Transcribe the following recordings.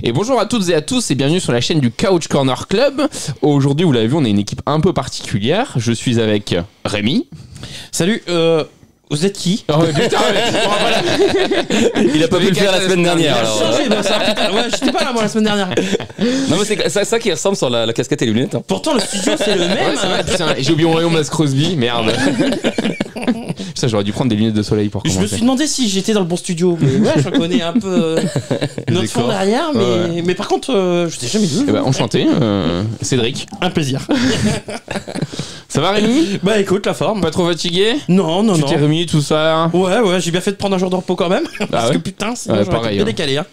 Et bonjour à toutes et à tous et bienvenue sur la chaîne du Couch Corner Club. Aujourd'hui, vous l'avez vu, on est une équipe un peu particulière. Je suis avec Rémi. Salut, vous êtes qui? Oh, mais putain, il a pas pu le faire la semaine dernière. Ouais, j'étais pas là moi la semaine dernière. Non mais c'est ça qui ressemble sur la casquette et les lunettes. Hein. Pourtant le studio c'est le même. Putain, j'ai oublié mon rayon Mas Crosby, merde. Putain, j'aurais dû prendre des lunettes de soleil pour commencer. Je me suis demandé si j'étais dans le bon studio, mais ouais, je connais un peu notre fond derrière, mais par contre, je t'ai jamais vu. Eh ben, enchanté, Cédric. Un plaisir. Ça va Rémi? Bah écoute, la forme. Pas trop fatigué? Non. Tu t'es remis tout ça? Ouais, j'ai bien fait de prendre un jour de repos quand même. Parce que putain, sinon j'aurais été bien décalé. Hein.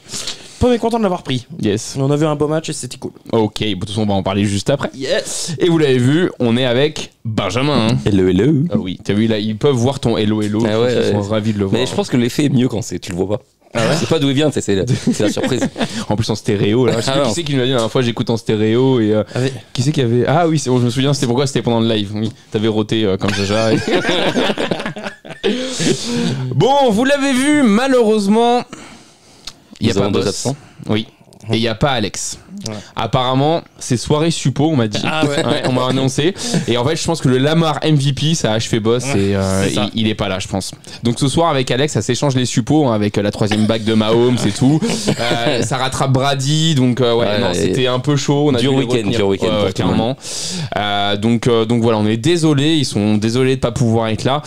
Pas mécontent de l'avoir pris. Yes. On a vu un beau match et c'était cool. Ok, de toute façon on va en parler juste après. Yes. Et vous l'avez vu, on est avec Benjamin. Hein. Hello. Ah oui, t'as vu là, ils peuvent voir ton hello. Ah ouais, ils sont ravis de le voir. Mais je pense que l'effet est mieux quand tu le vois pas. Ah ouais, c'est pas d'où il vient, c'est la surprise. En plus en stéréo, là. Je sais plus qui c'est qui nous l'a dit la dernière fois, j'écoute en stéréo et qui c'est qui avait. Ah oui, c'est bon, je me souviens, c'était pourquoi c'était pendant le live. Oui, t'avais roté comme Jaja. Bon, vous l'avez vu, malheureusement, il y a pas deux absents. Oui. Et il n'y a pas Alex. Ouais. Apparemment, c'est soirée suppo, on m'a dit. Ah ouais. On m'a annoncé. Et en fait, je pense que le Lamar MVP, ça a achevé boss et il est pas là, je pense. Donc ce soir, avec Alex, ça s'échange les suppos hein, avec la 3e bague de Mahomes et tout. Ça rattrape Brady, donc c'était un peu chaud. On a dur week-end, clairement. Donc voilà, on est désolé. Ils sont désolés de pas pouvoir être là,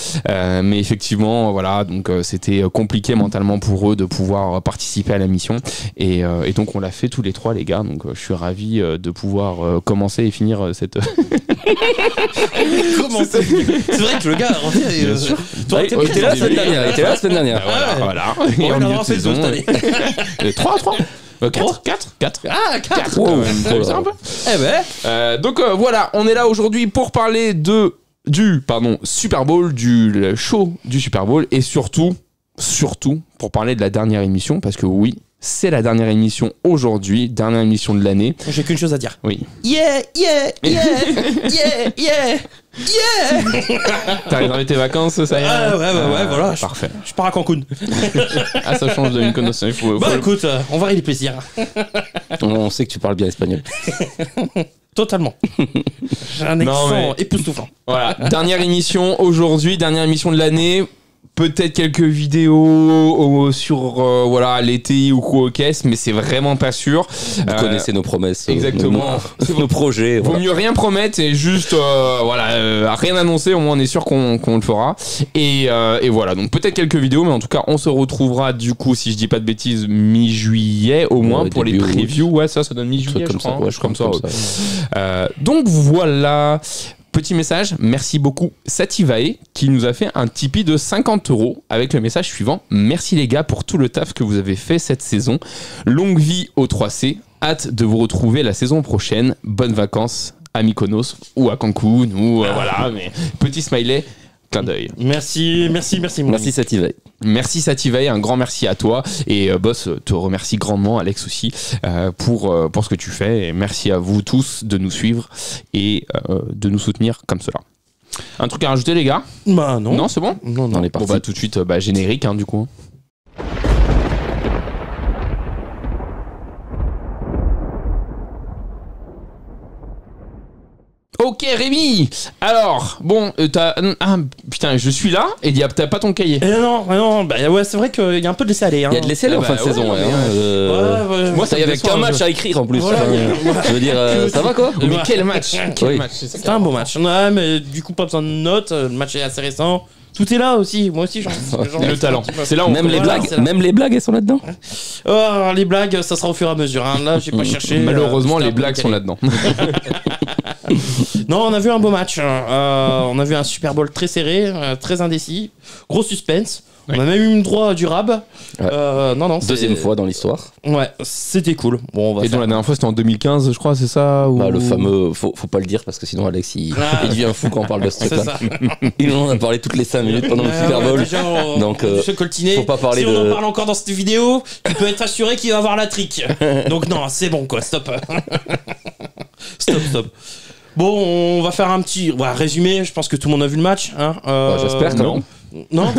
mais effectivement, voilà, donc c'était compliqué mentalement pour eux de pouvoir participer à la mission. Et donc on l'a fait tous les trois, les gars. Donc je suis ravi de pouvoir commencer et finir cette. Comment c'est vrai que le gars revient. Bien sûr. Il était là la semaine dernière. Voilà. Et en milieu de saison. 3 4. Ah, 4. Wow, c'est un peu. Eh ben. Donc voilà, on est là aujourd'hui pour parler du Super Bowl, du show du Super Bowl et surtout pour parler de la dernière émission parce que oui, c'est la dernière émission aujourd'hui, dernière émission de l'année. J'ai qu'une chose à dire. Oui. Yeah. T'as réservé tes vacances, ça y est? Ouais, voilà. Parfait. Je pars à Cancun. Ah, ça change d'une connotation. Écoute, on varie les plaisirs. On sait que tu parles bien espagnol. Totalement. J'ai un accent époustouflant. Voilà, dernière émission aujourd'hui, dernière émission de l'année. Peut-être quelques vidéos sur l'été ou quoi aux caisses, mais c'est vraiment pas sûr. Vous connaissez nos promesses. Exactement. Nos projets. Vaut mieux rien promettre et juste rien annoncer, au moins on est sûr qu'on le fera. Et voilà, donc peut-être quelques vidéos, mais en tout cas on se retrouvera du coup, si je dis pas de bêtises, mi-juillet au moins pour les previews. Ouais, ça donne mi-juillet, je crois. Comme ça. Donc voilà. Petit message, merci beaucoup Sativae qui nous a fait un Tipeee de 50 € avec le message suivant. Merci les gars pour tout le taf que vous avez fait cette saison. Longue vie au 3C. Hâte de vous retrouver la saison prochaine. Bonnes vacances à Mykonos ou à Cancun ou voilà. Mais petit smiley, clin d'œil. Merci. Merci Sativae. Merci Sativae, un grand merci à toi et Boss te remercie grandement, Alex aussi pour ce que tu fais et merci à vous tous de nous suivre et de nous soutenir comme cela. Un truc à rajouter les gars? Bah non. Non, c'est bon? Non, on est parti. Bon tout de suite générique du coup. Ok Rémi. Alors bon putain je suis là et t'as pas ton cahier. Non c'est vrai qu'il y a un peu de laisser aller. Hein. Il y a de laisser aller en fin de saison. Moi ça y avait qu'un match à écrire en plus. Voilà, je veux dire ça va quoi? Mais quel match? C'était un beau match. Ouais, mais du coup pas besoin de notes. Le match est assez récent. Tout est là aussi. Moi aussi, le talent. C'est là où même les blagues, elles sont là-dedans. Oh, les blagues, ça sera au fur et à mesure. Hein. Là, j'ai pas cherché. Malheureusement, les blagues sont là-dedans. Non, on a vu un beau match. On a vu un Super Bowl très serré, très indécis, gros suspense. Oui. On a même eu une droit du rab. Ouais. Deuxième fois dans l'histoire. Ouais, c'était cool. Bon, et donc la dernière fois c'était en 2015, je crois, c'est ça ou... Le fameux, faut pas le dire parce que sinon Alex il devient fou quand on parle de ce truc-là. Il en a parlé toutes les 5 minutes pendant le Super Bowl. Donc faut pas parler si on en parle encore dans cette vidéo, tu peux être assuré qu'il va avoir la trick. Donc non, c'est bon quoi, stop. Stop. Bon, on va faire un petit résumé. Je pense que tout le monde a vu le match. Hein j'espère quand même. Non,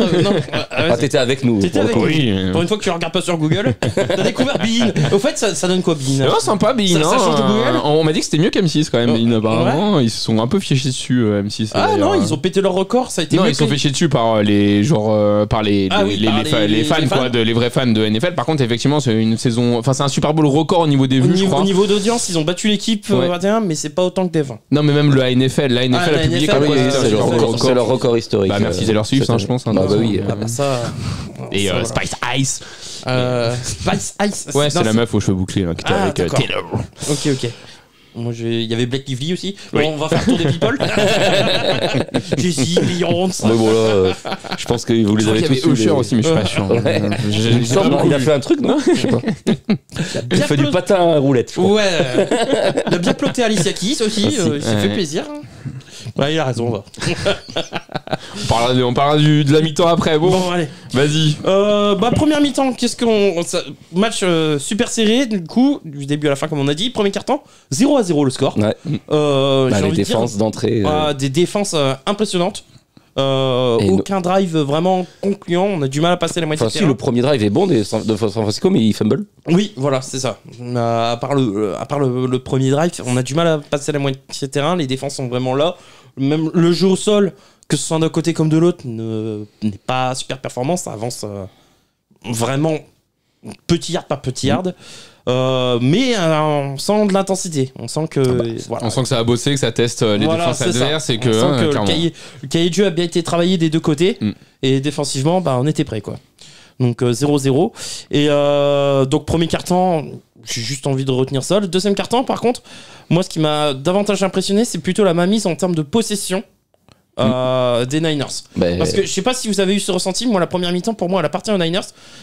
t'étais avec nous. T'étais avec nous. Pour une fois que tu regardes pas sur Google, t'as découvert Bein. Au fait, ça donne quoi Bein? Ouais, sympa Bein. Ça change de Google. On m'a dit que c'était mieux qu'M6 quand même. Bein, apparemment, ils se sont un peu fichés dessus M6. Ah non, ils ont pété leur record. Ça a été. Non, ils se sont fichés dessus par les par les fans quoi, les vrais fans de NFL. Par contre, effectivement, c'est une saison. Enfin, c'est un Super Bowl record au niveau des vues, je crois. Au niveau d'audience, ils ont battu l'équipe 21, mais c'est pas autant que des 20. Non, mais même la NFL a publié comme quoi c'est leur record historique. Bah merci Taylor Swift, je pense. Bah oui. Ça. Et Spice Ice. Spice Ice. Ouais, c'est la meuf aux cheveux bouclés qui était avec Taylor. Ok. Moi, il y avait Blake Lively aussi. Bon, on va faire le tour des people. Jessie, Beyoncé. Mais bon, là, je pense que vous les avez tous. Il y avait Usher aussi, mais je suis pas sûr. Il a fait un truc, non? Je sais pas. Il a fait du patin à roulette, je crois. Ouais. Il a bien ploté Alicia Keys aussi. Il s'est fait plaisir. Ouais, il a raison. On parlera de la mi-temps après. Bon, allez. Vas-y. Première mi-temps, match super serré, du coup, du début à la fin, comme on a dit. Premier quart-temps, 0-0 le score. Ouais. Les défenses d'entrée. Des défenses impressionnantes. Aucun drive vraiment concluant. On a du mal à passer la moitié de terrain. Le premier drive est bon de San Francisco, mais il fumble. Oui, voilà, c'est ça. À part le premier drive, on a du mal à passer la moitié de terrain. Les défenses sont vraiment là. Même le jeu au sol, que ce soit d'un côté comme de l'autre, n'est pas super performant. Ça avance vraiment petit yard par petit yard. Mais on sent de l'intensité. On sent que on sent que ça a bossé, que ça teste les défenses adverses, et que le cahier de jeu a bien été travaillé des deux côtés. Et défensivement, on était prêt quoi. Donc 0-0. Et donc premier quart-temps, j'ai juste envie de retenir ça. Le deuxième quart-temps, par contre, moi ce qui m'a davantage impressionné, c'est plutôt la mainmise en termes de possession des Niners. Parce que je sais pas si vous avez eu ce ressenti, moi la première mi-temps pour moi elle appartient aux Niners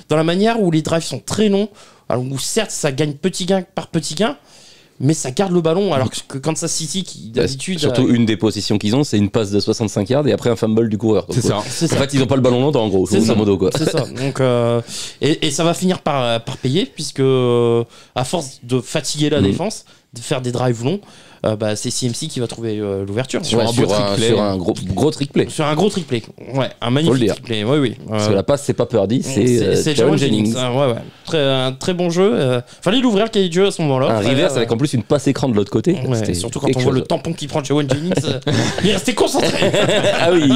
dans la manière où les drives sont très longs, alors où certes ça gagne petit gain par petit gain, mais ça garde le ballon, alors que Kansas City qui d'habitude surtout une des possessions qu'ils ont, c'est une passe de 65 yards et après un fumble du coureur. C'est ça. En fait ils ont pas le ballon longtemps en gros, c'est ça. Modo, quoi. C'est ça. Donc et ça va finir par payer, puisque à force de fatiguer la défense, de faire des drives longs, c'est CMC qui va trouver l'ouverture. Sur un gros trick play. Sur un gros trick play. Ouais, un magnifique trick play. Oui. Parce que la passe, c'est pas Purdy, c'est Jawan Jennings. Ouais. Un très bon jeu. Fallait l'ouvrir le cahier de jeu à ce moment-là. Un reverse avec en plus une passe écran de l'autre côté. Ouais, surtout quand on voit le tampon qu'il prend de Jawan Jennings. Il est resté concentré. Ah oui.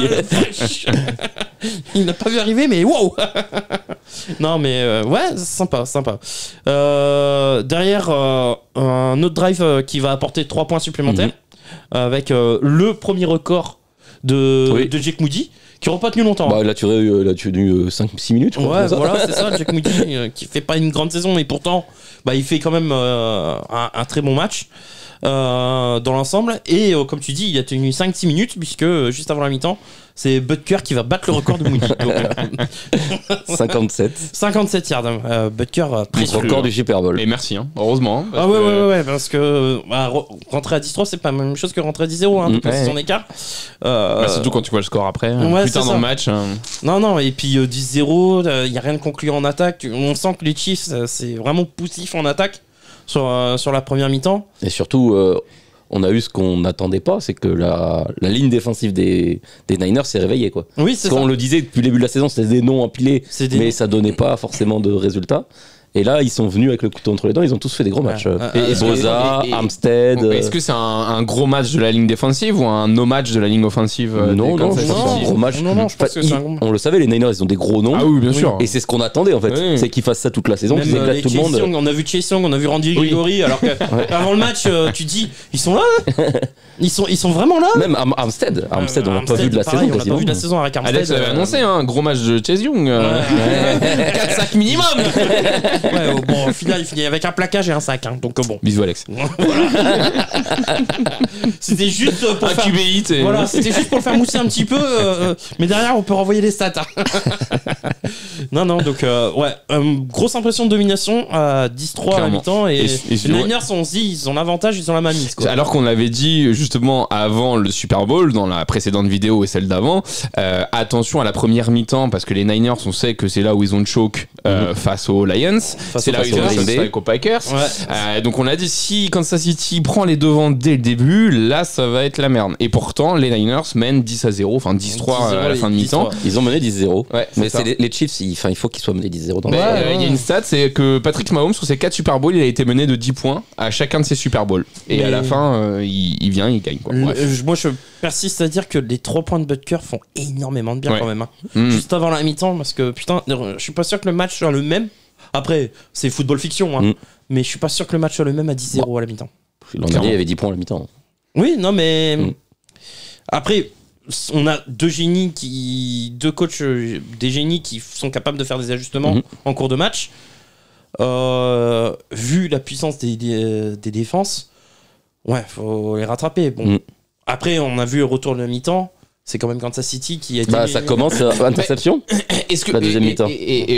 Il n'a pas vu arriver, mais wow. Non, mais sympa. Derrière, un autre drive qui va apporter 3 points supplémentaires avec le premier record de Jake Moody qui n'aura pas tenu longtemps. Il a tenu 5-6 minutes. Ouais, voilà, c'est ça. Jake Moody qui fait pas une grande saison, mais pourtant il fait quand même un très bon match dans l'ensemble. Et comme tu dis, il a tenu 5-6 minutes puisque juste avant la mi-temps, c'est Butker qui va battre le record de Moody. 57 yards. Butker le record du Super Bowl. Et merci, heureusement. Ouais, parce que rentrer à 10-3, c'est pas la même chose que rentrer à 10-0, c'est son écart. Surtout quand tu vois le score après, plus tard dans le match. Non, et puis 10-0, il n'y a rien de concluant en attaque. On sent que les Chiefs, c'est vraiment poussif en attaque sur la première mi-temps. Et surtout, on a eu ce qu'on n'attendait pas, c'est que la ligne défensive des Niners s'est réveillée, quoi. Oui, c'est ça. Parce qu'on le disait depuis le début de la saison, c'était des noms empilés, mais ça donnait pas forcément de résultats. Et là, ils sont venus avec le couteau entre les dents, ils ont tous fait des gros matchs. Boza, Armstead. Est-ce que c'est un gros match de la ligne défensive ou un no match de la ligne offensive? Non, je pense que c'est un gros match. Non, je pense que c'est un gros match. On le savait, les Niners, ils ont des gros noms. Ah oui, bien sûr. Et c'est ce qu'on attendait, en fait. Oui. C'est qu'ils fassent ça toute la saison, qu'ils éclatent tout le monde. On a vu Chase Young, on a vu Randy Gregory, alors qu'avant le match, tu dis, ils sont là. Ils sont vraiment là. Même Armstead, on l'a pas vu de la saison. On l'a pas vu de la saison avec Armstead. Alex avait annoncé un gros match de Chase Young. 4-5 minimum. Bon, au final, il finit avec un plaquage et un sac. Donc bon. Bisous, Alex. C'était juste pour faire c'était juste pour le faire mousser un petit peu. Mais derrière, on peut renvoyer les stats. Non, donc, grosse impression de domination à 10-3 à la mi-temps. Et les Niners, on se dit, ils ont l'avantage, ils ont la mainmise. Alors qu'on l'avait dit justement avant le Super Bowl, dans la précédente vidéo et celle d'avant, attention à la première mi-temps, parce que les Niners, on sait que c'est là où ils ont le choke face aux Lions. C'est là où ils ont le choke avec aux Packers. Donc on a dit, si Kansas City prend les devants dès le début, là, ça va être la merde. Et pourtant, les Niners mènent 10-0, enfin 10-3 à la fin de mi-temps. Ils ont mené 10-0. Mais c'est les Chiefs, il faut qu'ils soient menés 10-0 dans il y a une stat, c'est que Patrick Mahomes, sur ses 4 Super Bowls, il a été mené de 10 points à chacun de ses Super Bowls. Et à la fin, il vient, il gagne. Moi, je persiste à dire que les 3 points de Butker font énormément de bien quand même. Juste avant la mi-temps, parce que putain, je suis pas sûr que le match soit le même. Après, c'est football fiction, mais je suis pas sûr que le match soit le même à 10-0 à la mi-temps. L'an dernier, il y avait 10 points à la mi-temps. Oui, non, mais après, on a deux coachs, des génies qui sont capables de faire des ajustements en cours de match. Vu la puissance des défenses, faut les rattraper. Bon. Après, on a vu le retour de la mi-temps. C'est quand même Kansas City qui a été... ça commence à interception. Est-ce que la deuxième mi-temps.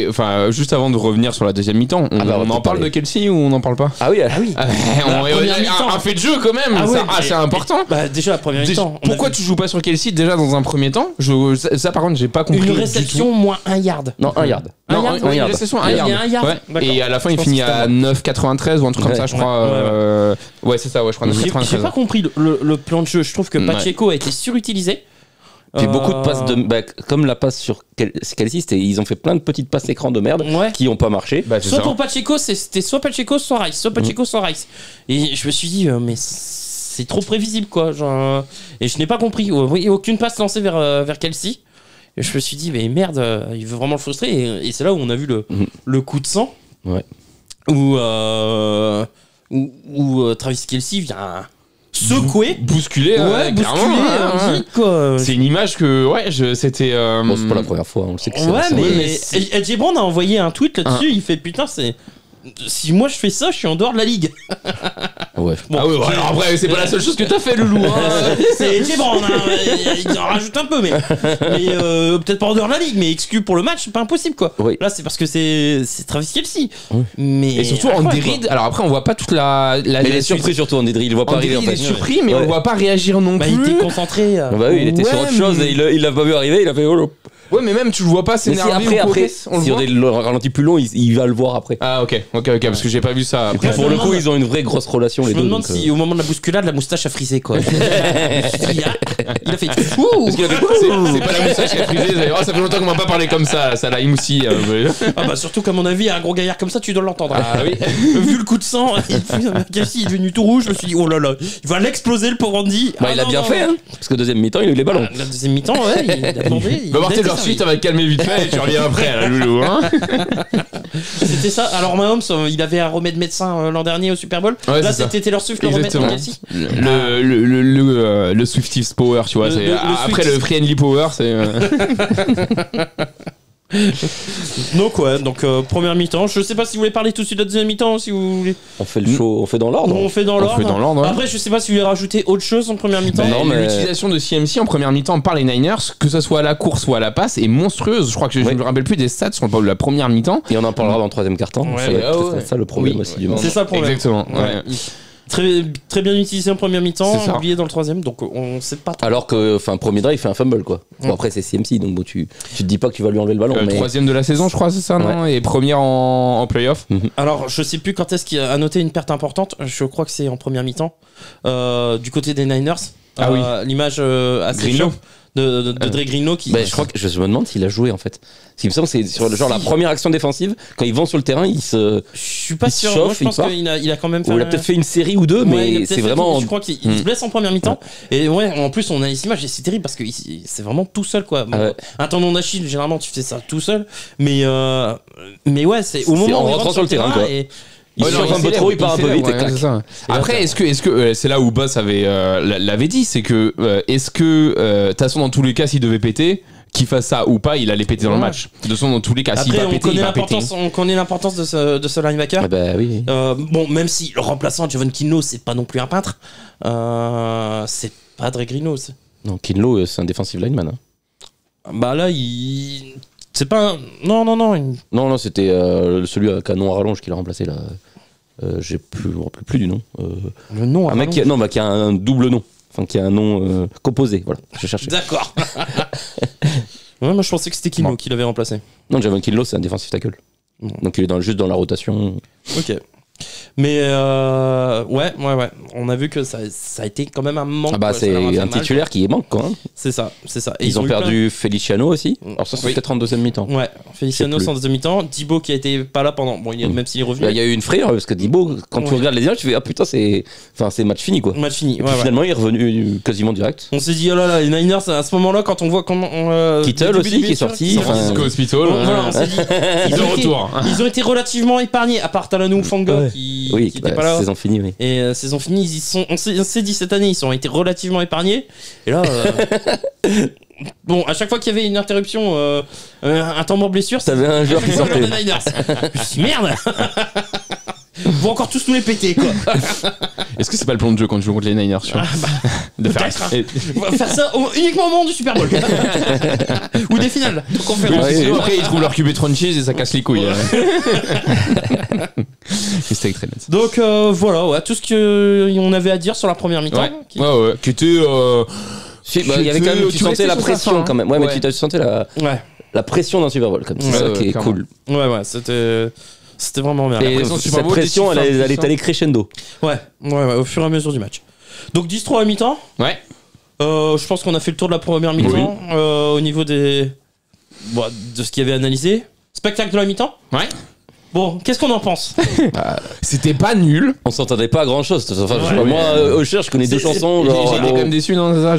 Enfin, juste avant de revenir sur la deuxième mi-temps, on en parle de Kelsey ou on n'en parle pas? Ah oui. Un fait de jeu quand même. C'est important. Déjà la première mi-temps. Pourquoi tu joues pas sur Kelsey déjà dans un premier temps? Ça par contre, j'ai pas compris. Une réception moins 1 yard. Non, 1 yard. Une réception 1 yard. Il y a 1 yard. Et à la fin, il finit à 9,93 ou un truc comme ça, je crois. Ouais, c'est ça. Je crois 9,93. J'ai pas compris le plan de jeu. Je trouve que Pacheco a été surutilisé. Puis beaucoup de passes comme la passe sur Kelsey, ils ont fait plein de petites passes écran de merde qui n'ont pas marché. Soit pour Pacheco, c'était soit Pacheco, soit Rice. Et je me suis dit, mais c'est trop prévisible, quoi. Et je n'ai pas compris. Aucune passe lancée vers Kelsey. Et je me suis dit, mais merde, il veut vraiment le frustrer. Et c'est là où on a vu le coup de sang. Où Travis Kelsey vient... secoué, bousculé, quoi. C'est une image que c'était c'est pas la première fois, on le sait que c'est mais Eddie Brown a envoyé un tweet là-dessus, il fait putain, si moi je fais ça, je suis en dehors de la ligue. Ouais. Bon, alors après, c'est pas la seule chose que t'as fait, Loulou. C'est Eddie Brown, il en rajoute un peu, mais peut-être pas en dehors de la ligue, mais exclu pour le match, c'est pas impossible, quoi. Oui. Là, c'est parce que c'est Travis Kelsey. Mais et surtout Andy Reid. Alors après, on voit pas toute la mais il est surpris surtout Andy Reid, il voit pas arriver. Il est surpris, mais on voit pas réagir non plus. Il était concentré. Il était sur autre chose et il l'a pas vu arriver, il a fait Ouais, mais même tu le vois pas s'énerver. Après, si on a le ralenti plus long, il va le voir après. Ah ok, parce que j'ai pas vu ça. Après, pour le coup, ils ont une vraie grosse relation les deux. Je me demande si au moment de la bousculade, la moustache a frisé, quoi. Il a fait ouh. C'est pas la moustache qui a frisé. Ça fait longtemps qu'on m'a pas parlé comme ça. Ça l'a émoussi. Surtout qu'à mon avis, un gros gaillard comme ça, tu dois l'entendre. Ah oui. Vu le coup de sang, Kelsey est devenu tout rouge. Je me suis dit, oh là là, il va l'exploser le pauvre Andy. Il a bien fait, parce que deuxième mi-temps, il a eu les ballons. La deuxième mi-temps, il a demandé. Leur suite, ça va calmer vite fait et tu reviens après, là, Loulou. C'était ça. Alors Mahomes, il avait un remède médecin l'an dernier au Super Bowl. Là, c'était Taylor Swift, le remède pour Kelsey. Le Swifties Power, tu vois. Après le Friendly Power, c'est. Donc première mi-temps. Je sais pas si vous voulez parler tout de suite de la deuxième mi-temps, si vous voulez. On fait le show, on fait dans l'ordre. On fait dans l'ordre. Après, je sais pas si vous voulez rajouter autre chose en première mi-temps. Non, mais l'utilisation de CMC en première mi-temps par les Niners, que ce soit à la course ou à la passe, est monstrueuse. Je crois que je ne me rappelle plus des stats sur la première mi-temps. Et on en parlera dans le troisième quart-temps. C'est ça le problème aussi du match. C'est ça le problème. Exactement. Très bien utilisé en première mi-temps, oublié dans le troisième, donc on sait pas trop. Alors que premier drive, il fait un fumble, quoi. Bon, après c'est CMC, donc tu te dis pas que tu vas lui enlever le ballon. Le troisième de la saison, je crois, c'est ça, non? Et première en playoff. Alors je sais plus quand est-ce qu'il a noté une perte importante, je crois que c'est en première mi-temps, du côté des Niners. L'image assez Greenlaw de Dre Greenlaw qui... je crois que je me demande s'il a joué en fait. Ce qui me semble, c'est sur la première action défensive, quand ils vont sur le terrain, il se. Je suis pas sûr. Moi, je pense qu'il a quand même fait. Il a peut-être fait une série ou deux, mais c'est vraiment. Je crois qu'il se blesse en première mi-temps. Et en plus, on a cette image et c'est terrible parce que c'est vraiment tout seul, quoi. Un tendon d'Achille, généralement, tu fais ça tout seul. Mais ouais, c'est au moment où en rentrant sur le terrain, quoi. Il surfe un peu trop, il part un peu vite et clac. Après, est-ce que c'est là où Boss l'avait dit, c'est que est-ce que de toute façon dans tous les cas s'il devait péter, qu'il fasse ça ou pas, il allait péter dans le match. De toute façon, dans tous les cas, s'il va péter, il va péter. On connaît l'importance de ce linebacker. Oui. Bon, même si le remplaçant Javon Kinlaw, c'est pas non plus un peintre, c'est pas Dre Greenlaw. Non, Kinlaw, c'est un defensive lineman. Bah là, C'est pas un... Non. Non, c'était celui avec un nom à rallonge qu'il a remplacé là. Je me rappelle plus du nom. Le nom un mec qui a un double nom. Enfin, qui a un nom composé. Voilà, je cherchais. D'accord. Ouais, moi je pensais que c'était Kimo qui l'avait remplacé. Non, Javon Kinlaw, c'est un défensif tackle. Donc il est juste dans la rotation. Ok. Mais ouais. On a vu que ça a été quand même un manque. Ah bah c'est un titulaire qui manque quand même. C'est ça. Et ils ont perdu Feliciano aussi. Alors ça c'est peut-être en deuxième mi-temps. Ouais, Feliciano c'est en deuxième mi-temps. Dibo qui a été pas là pendant. Bon, même s'il est revenu. Il y a eu une frayeur parce que Dibo, quand tu regardes les images, tu fais ah putain c'est match fini quoi. Match fini. Et puis finalement il est revenu quasiment direct. On s'est dit oh là là les Niners à ce moment-là quand on voit comment. Kittle aussi qui est sorti. San Francisco Hospital. On s'est dit ils ont été relativement épargnés à part Talanoa Hufanga qui était pas là. Saison finie, oui. Et saison finie, on s'est dit cette année, ils ont été relativement épargnés. Et là, bon, à chaque fois qu'il y avait une interruption, un temps mort blessure, t'avais un joueur qui sortait. Je me suis dit, merde. Ils vont encore tous nous les péter, quoi. Est-ce que c'est pas le plan de jeu quand tu joues contre les Niners de faire ça uniquement au moment du Super Bowl ou des finales de conférence. Après ils trouvent leur QB franchise et ça casse les couilles. Donc voilà, ouais, tout ce qu'on avait à dire sur la première mi-temps. Ouais. Qui était. Il y avait quand même, tu sentais la pression quand même. Ouais, mais tu sentais la pression d'un Super Bowl, comme c'est ça qui est cool. Ouais, c'était vraiment bien. Et cette pression, elle est allée crescendo. Ouais, au fur et à mesure du match. Donc 10-3 à mi-temps. Ouais. Je pense qu'on a fait le tour de la première mi-temps. Au niveau de ce qu'il y avait analysé. Spectacle de la mi-temps. Ouais. Bon, qu'est-ce qu'on en pense? C'était pas nul. On s'entendait pas à grand chose. Enfin, moi, Usher, je connais deux chansons. J'étais quand même déçu dans ça.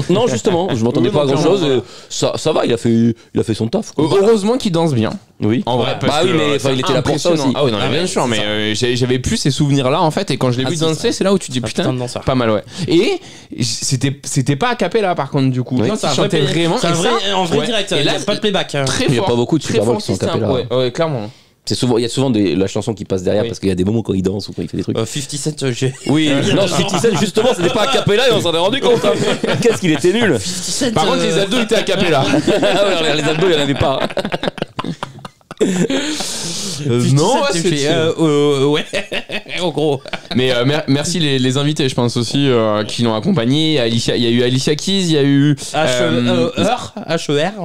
Non, justement, je m'entendais pas à grand chose. Ça va, il a fait son taf. Heureusement qu'il danse bien. Oui. En vrai, bah oui, mais il était là pour ça aussi. Ah oui, non, bien sûr, mais j'avais plus ces souvenirs-là en fait. Et quand je l'ai vu danser, c'est là où tu te dis putain, pas mal, ouais. Et c'était pas a cappella par contre, du coup. Non, ça chantait vraiment. En vrai direct. Il y a pas de playback. Il y a pas beaucoup de Super Bowl qui sont a cappella. Ouais, clairement. Il y a souvent la chanson qui passe derrière parce qu'il y a des moments quand il danse ou quand il fait des trucs. 50 Cent, j'ai. Oui, non, 50 Cent, justement, c'était pas a cappella et on s'en est rendu compte. Qu'est-ce qu'il était nul. Par contre, les abdos étaient a cappella. Les abdos, il y en avait pas. Non, ouais, en gros. Mais merci les invités, je pense aussi, qui l'ont accompagné. Il y a eu Alicia Keys, il y a eu H-E-R.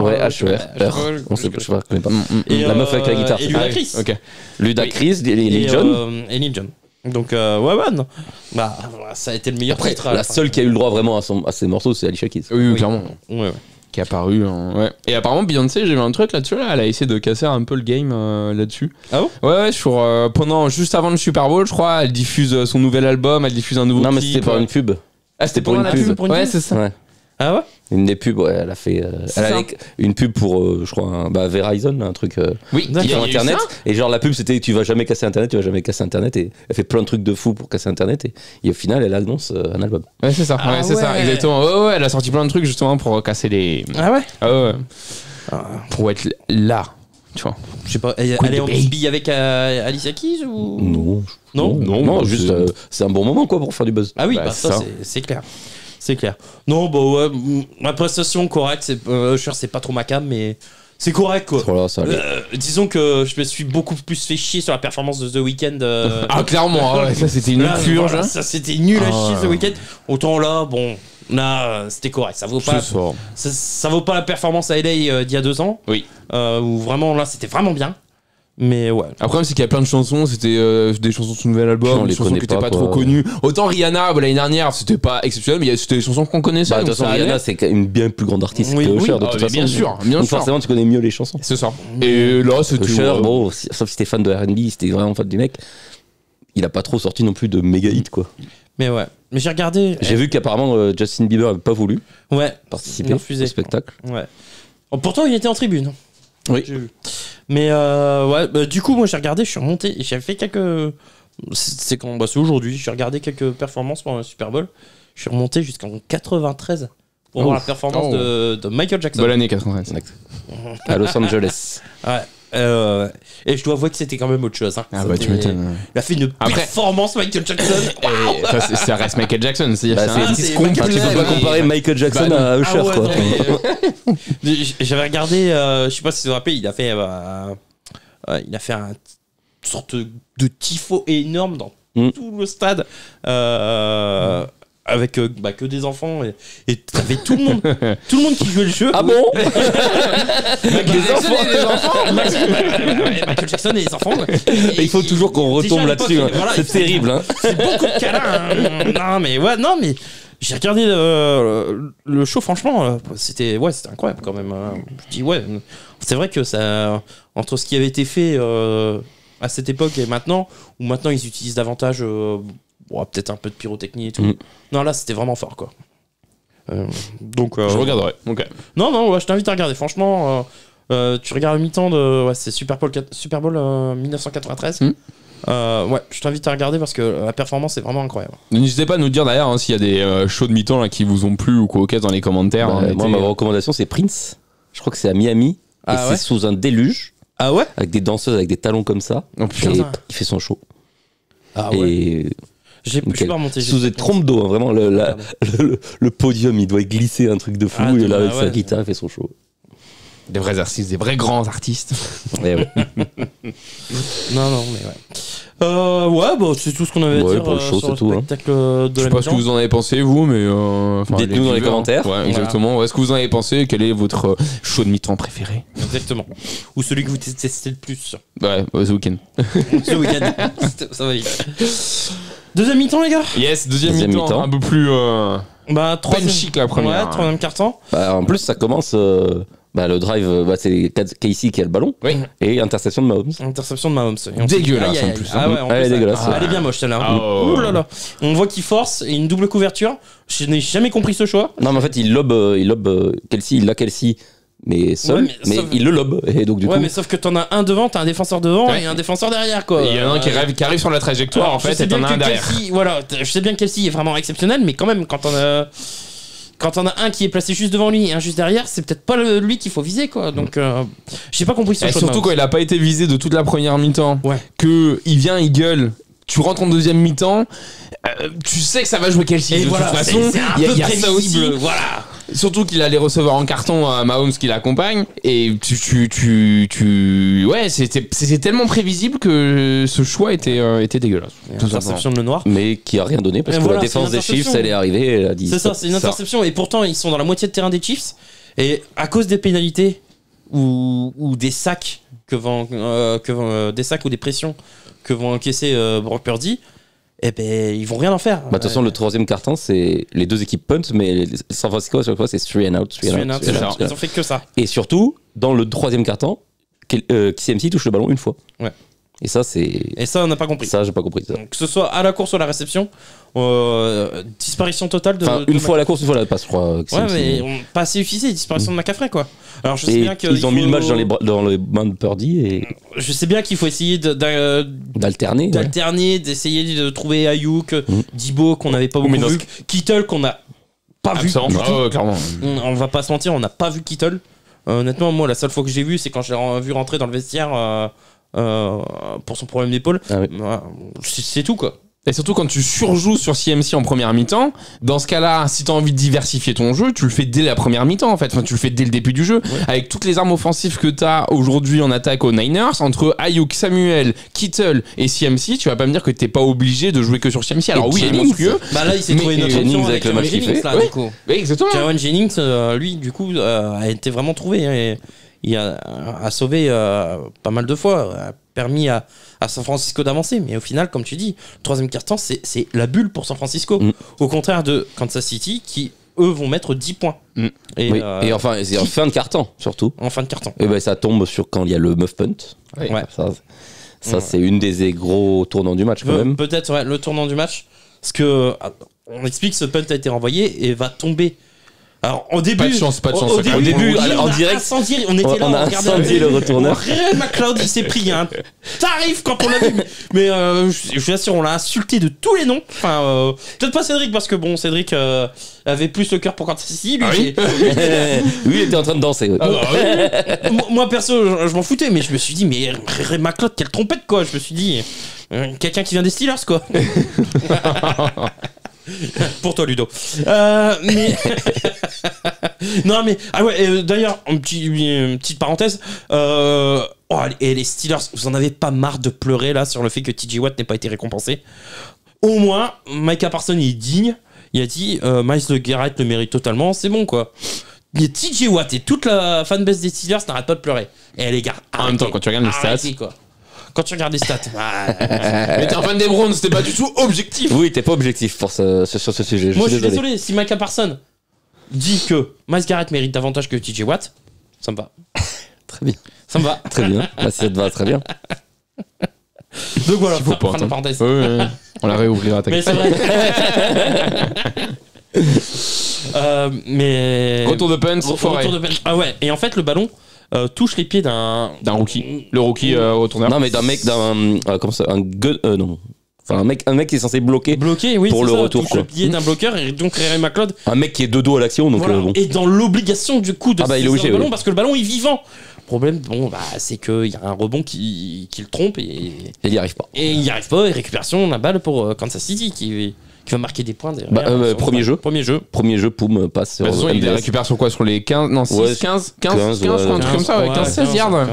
Ouais, H-E-R. On sait pas, je connais pas. La meuf avec la guitare. Et Ludacris. Ok. Ludacris et Lil Jon. Et Lil Jon. Donc ouais, non. Bah ça a été le meilleur titre. La seule qui a eu le droit vraiment à ses morceaux, c'est Alicia Keys. Oui, clairement. Ouais. Qui est apparu. Ouais. Et apparemment, Beyoncé, j'ai vu un truc là-dessus. Elle a essayé de casser un peu le game là-dessus. Ah bon? Ouais, juste avant le Super Bowl, je crois, elle diffuse son nouvel album, elle diffuse un nouveau clip. Non, mais c'était pour une pub. Ah, c'était pour une pub. Ouais, c'est ça. Ouais. Ah ouais? Une des pubs, ouais, elle a fait une pub pour, je crois, Verizon, un truc sur Internet. Et genre, la pub, c'était tu vas jamais casser Internet. Et elle fait plein de trucs de fou pour casser Internet. Et au final, elle annonce un album. Ouais, c'est ça. Ouais, c'est ça, exactement. Ouais, elle a sorti plein de trucs justement pour casser les. Ah ouais? Ah ouais. Pour être là. Tu vois. Je sais pas, elle est en bille avec Alicia Keys ou. Non, juste c'est un bon moment quoi pour faire du buzz. Ah oui, ça c'est clair. C'est clair. Non, bah ouais, ma prestation correcte, c'est pas trop ma cam, mais c'est correct quoi. Voilà, ça disons que je me suis beaucoup plus fait chier sur la performance de The Weeknd. Ah, clairement, ça c'était une purge. Voilà, ça c'était nul à chier The Weeknd. Autant là, bon, là c'était correct. Ça vaut pas. Ça vaut pas la performance à LA d'il y a 2 ans. Oui. Où vraiment là c'était vraiment bien. Mais ouais. Après, c'est qu'il y a plein de chansons, c'était des chansons de son nouvel album, des chansons qui n'étaient pas trop connues. Autant Rihanna, l'année dernière, c'était pas exceptionnel, mais c'était des chansons qu'on connaissait. De toute façon, Rihanna, c'est une bien plus grande artiste que Usher, de toute façon. Bien sûr. Donc forcément, tu connais mieux les chansons. C'est ça. Et là, c'était. Usher, bon, sauf si t'es fan de R&B, c'était vraiment fan du mec, il a pas trop sorti non plus de méga hits, quoi. Mais ouais. Mais j'ai regardé. J'ai vu qu'apparemment, Justin Bieber avait pas voulu participer au spectacle. Ouais. Pourtant, il était en tribune. Oui. J'ai vu. Mais du coup, moi j'ai regardé, je suis remonté et j'ai fait quelques. C'est aujourd'hui, j'ai regardé quelques performances pendant le Super Bowl. Je suis remonté jusqu'en 93 pour voir la performance de Michael Jackson. Bonne année 93. À Los Angeles. Ouais. Et je dois avouer que c'était quand même autre chose. Hein. Ah bah tu m'étonnes. Il a fait une performance Michael Jackson. Ça reste Michael Jackson. C'est-à-dire tu peux pas comparer Michael Jackson à Usher, quoi. J'avais regardé, je sais pas si vous vous rappelez, il a fait une sorte de tifo énorme dans tout le stade. Avec que des enfants et t'avais tout le monde qui jouait le jeu. Ah bon? Michael Jackson et les enfants. Et il faut toujours qu'on retombe là-dessus. Voilà, c'est terrible. Hein. C'est beaucoup de câlins. Non mais j'ai regardé le show, franchement, c'était incroyable quand même. Je dis c'est vrai que ça, entre ce qui avait été fait à cette époque et maintenant, où maintenant ils utilisent davantage peut-être un peu de pyrotechnie et tout. Non, là c'était vraiment fort, quoi. Donc je regarderai. Okay. Non, je t'invite à regarder. Franchement, tu regardes le mi-temps de c'est Super Bowl 1993. Je t'invite à regarder parce que la performance est vraiment incroyable. N'hésitez pas à nous dire d'ailleurs s'il y a des shows de mi-temps là, qui vous ont plu ou quoi dans les commentaires. Moi, ma recommandation, c'est Prince. Je crois que c'est à Miami. C'est sous un déluge. Ah ouais? Avec des danseuses avec des talons comme ça. Oh, et il fait son show. Ah ouais. Et je suis pas remonté. Sous des trompes d'eau, hein, vraiment. Le podium, il doit glisser un truc de fou. Et là, avec sa guitare, il fait son show. Des vrais artistes, des vrais grands artistes. Ouais. Non, mais c'est tout ce qu'on avait à dire pour le show, sur le tout, spectacle de je sais pas ce que vous en avez pensé, vous, mais... dites-nous dans les commentaires. Ouais, exactement. Est-ce que vous en avez pensé? Quel est votre show de mi-temps préféré? Exactement. Ou celui que vous détestez le plus? Ouais, The Weeknd. The Weeknd. Ça va vite. Deuxième mi-temps, les gars? Yes, deuxième mi-temps. Un peu plus... troisième chic la première. Ouais, troisième quart-temps. En plus, ça commence... le drive, c'est Casey qui a le ballon. Oui. Et interception de Mahomes. Interception de Mahomes. Dégueulasse en plus. Ah ouais, en plus, elle est dégueulasse. Elle est bien moche celle-là. Oh. Ouh là là. On voit qu'il force et une double couverture. Je n'ai jamais compris ce choix. Non, mais en fait, il lobe Kelsey, il l'a Kelsey, mais seul, mais il le lobe. Et donc, du coup. Mais sauf que t'en as un devant, t'as un défenseur devant et un défenseur derrière, quoi. Il y en a un qui arrive sur la trajectoire, en fait, et t'en as un derrière. Je sais bien que Kelsey est vraiment exceptionnel, mais quand même, quand on a un qui est placé juste devant lui et un juste derrière, c'est peut-être pas lui qu'il faut viser, quoi. Donc, j'ai pas compris ce choix. Surtout quand il a pas été visé de toute la première mi-temps. Ouais. Que il vient, il gueule. Tu rentres en deuxième mi-temps, tu sais que ça va jouer Kelsey. De toute façon, il y a ça aussi. Voilà. Surtout qu'il a les receveurs en carton à Mahomes qui l'accompagne. Et ouais, c'était tellement prévisible que ce choix était dégueulasse. Interception de le noir. Mais qui a rien donné parce que la défense des Chiefs, elle est arrivée. Elle a dit. C'est ça, c'est une interception. Et pourtant, ils sont dans la moitié de terrain des Chiefs. Et à cause des pénalités ou des sacs des sacs ou des pressions que vont encaisser Brock Purdy, ils vont rien en faire. De toute façon, le troisième quart-temps, c'est les deux équipes punt, mais San Francisco, à chaque fois, c'est 3 and out. Ils ont fait que ça. Et surtout, dans le troisième quart-temps, CMC touche le ballon une fois. Ouais. Et ça, on n'a pas compris. Ça, j'ai pas compris. Ça. Donc, que ce soit à la course ou à la réception, disparition totale de. Une fois à la course, une fois à la passe, je crois. Ouais, mais pas assez utilisé, disparition de McCaffrey, quoi. Alors, je sais bien ils ont mis le match dans les mains de Purdy. Et... Je sais bien qu'il faut essayer d'alterner. D'essayer de trouver Ayuk, Dibo, qu'on n'avait pas beaucoup vu. Kittle, qu'on n'a pas vu. Clairement. On va pas se mentir, on n'a pas vu Kittle. Honnêtement, moi, la seule fois que j'ai vu, c'est quand je l'ai vu rentrer dans le vestiaire. Pour son problème d'épaule. C'est tout, quoi. Et surtout quand tu surjoues sur CMC en première mi-temps, dans ce cas-là, si tu as envie de diversifier ton jeu, tu le fais dès la première mi-temps en fait. Enfin, tu le fais dès le début du jeu. Ouais. Avec toutes les armes offensives que tu as aujourd'hui en attaque aux Niners, entre Ayuk, Samuel, Kittle et CMC, tu vas pas me dire que t'es pas obligé de jouer que sur CMC. Alors oui, il est monstrueux. Là, il s'est trouvé une autre option avec le match qu'il fait. Du coup. Oui, exactement. Jawan Jennings, lui, du coup, a été vraiment trouvé. Et il a sauvé pas mal de fois, a permis à San Francisco d'avancer, mais au final, comme tu dis, le troisième quart-temps, c'est la bulle pour San Francisco, au contraire de Kansas City qui eux vont mettre 10 points. Et enfin, c'est en fin de quart-temps surtout. En fin de quart-temps. Et ça tombe sur quand il y a le muff punt. Ouais. Ça c'est une des gros tournants du match quand même. Peut-être le tournant du match, parce que on explique que ce punt a été renvoyé et va tomber Alors au début, pas de chance. Au début, en direct, on était là, on a incendié le retourneur. Ray McLeod, il s'est pris un tarif quand on l'a vu. Mais je vous assure, on l'a insulté de tous les noms. Enfin, peut-être pas Cédric parce que bon, Cédric avait plus le cœur pour Kansas City. Lui, lui, il était en train de danser. Ouais. Moi perso, je m'en foutais, mais je me suis dit, mais Ray McLeod, quelle trompette quoi. Je me suis dit, quelqu'un qui vient des Steelers quoi. Pour toi Ludo. Mais non mais d'ailleurs une petite parenthèse. Et les Steelers, vous en avez pas marre de pleurer là sur le fait que TJ Watt n'ait pas été récompensé? Au moins Micah Parsons il est digne. Il a dit Myles Garrett le mérite totalement. C'est bon quoi. TJ Watt et toute la fanbase des Steelers n'arrête pas de pleurer. Et les gars, en même temps quand tu regardes les stats quoi. Quand tu regardes les stats. Mais t'es un fan des Browns, c'était pas du tout objectif. Oui, t'es pas objectif sur ce sujet. Moi, je suis désolé. Si Micah Parsons dit que Myles Garrett mérite davantage que TJ Watt, ça me va. Très bien. Ça me va. Très bien. Bah, ça te va très bien. Donc voilà, faut pas la parenthèse. Ouais. On la réouvrira. Mais c'est vrai. Mais retour de punt. Ah ouais. Et en fait, le ballon touche les pieds d'un rookie. Le rookie retourneur. Non, mais comme ça, non. Enfin, un mec qui est censé bloquer oui, pour le ça, retour. Touche le pied d'un bloqueur et donc Ray McLeod. Un mec qui est de dos à l'action, donc voilà. bon. Et dans l'obligation du coup de saisir le ballon parce que le ballon est vivant. Le problème, c'est qu'il y a un rebond qui le trompe et il n'y arrive pas. Et il n'y arrive pas. Et récupération, la balle pour Kansas City qui va marquer des points. Premier jeu, poum, passe. De toute façon, il récupère sur quoi? Sur les 15, non, 6, 15, un truc comme ça, 15-16 yards.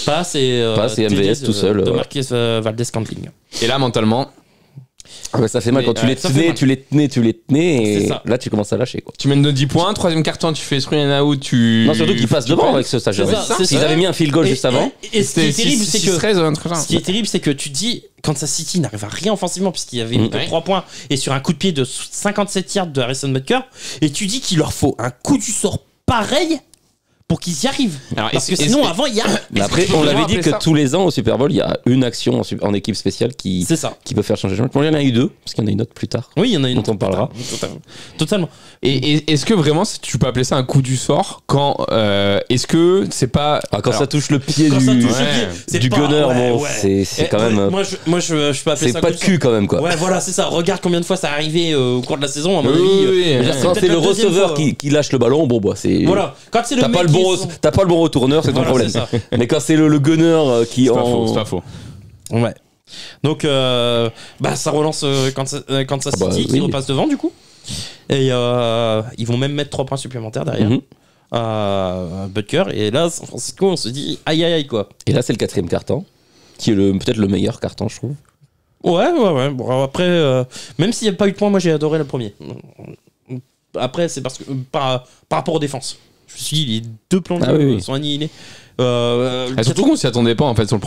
Passe et MVS tout seul. De Marquez Valdez-Scantling. Et là, mentalement. Ça fait mal quand tu les tenais, et là tu commences à lâcher quoi. Tu mènes de 10 points, troisième quart-temps tu fais screen and out, Non, surtout qu'ils passent devant avec ce stagiaire. Ils avaient mis un field goal juste avant. Et ce qui est terrible, c'est que tu dis Kansas City n'arrive à rien offensivement puisqu'il y avait 3 points et sur un coup de pied de 57 yards de Harrison Butker, et tu dis qu'il leur faut un coup du sort pareil pour qu'ils y arrivent. Alors, parce que sinon, avant, il y a. Mais après, on l'avait dit que tous les ans au Super Bowl, il y a une action en équipe spéciale qui peut faire changer le jeu. Il y en a eu 2, parce qu'il y en a une autre plus tard. Oui, il y en a une dont on parlera. Totalement. Et est-ce que vraiment tu peux appeler ça un coup du sort quand est-ce que c'est pas ça touche le pied du gunner, c'est quand même. Moi, je peux appeler ça. C'est pas de cul quand même quoi. Ouais, voilà, c'est ça. Regarde combien de fois ça arrivé au cours de la saison. À mon avis. Quand c'est le receveur qui lâche le ballon, bon bah c'est. Voilà. Quand c'est le t'as pas le bon retourneur, c'est ton problème. Mais quand c'est le gunner qui c'est pas faux. Ouais. Donc ça relance Kansas City qui repasse devant du coup. Et ils vont même mettre 3 points supplémentaires derrière. Butker. Et là, San Francisco, on se dit aïe quoi. Et là, c'est le 4e quart-temps, qui est peut-être le meilleur quart-temps, je trouve. Ouais. Bon, après, même s'il n'y a pas eu de points, moi j'ai adoré le premier. Après, c'est parce que par rapport aux défenses. Je me suis dit, les 2 plans de jeu sont annihilés. Surtout qu'on s'y attendait pas en fait sur le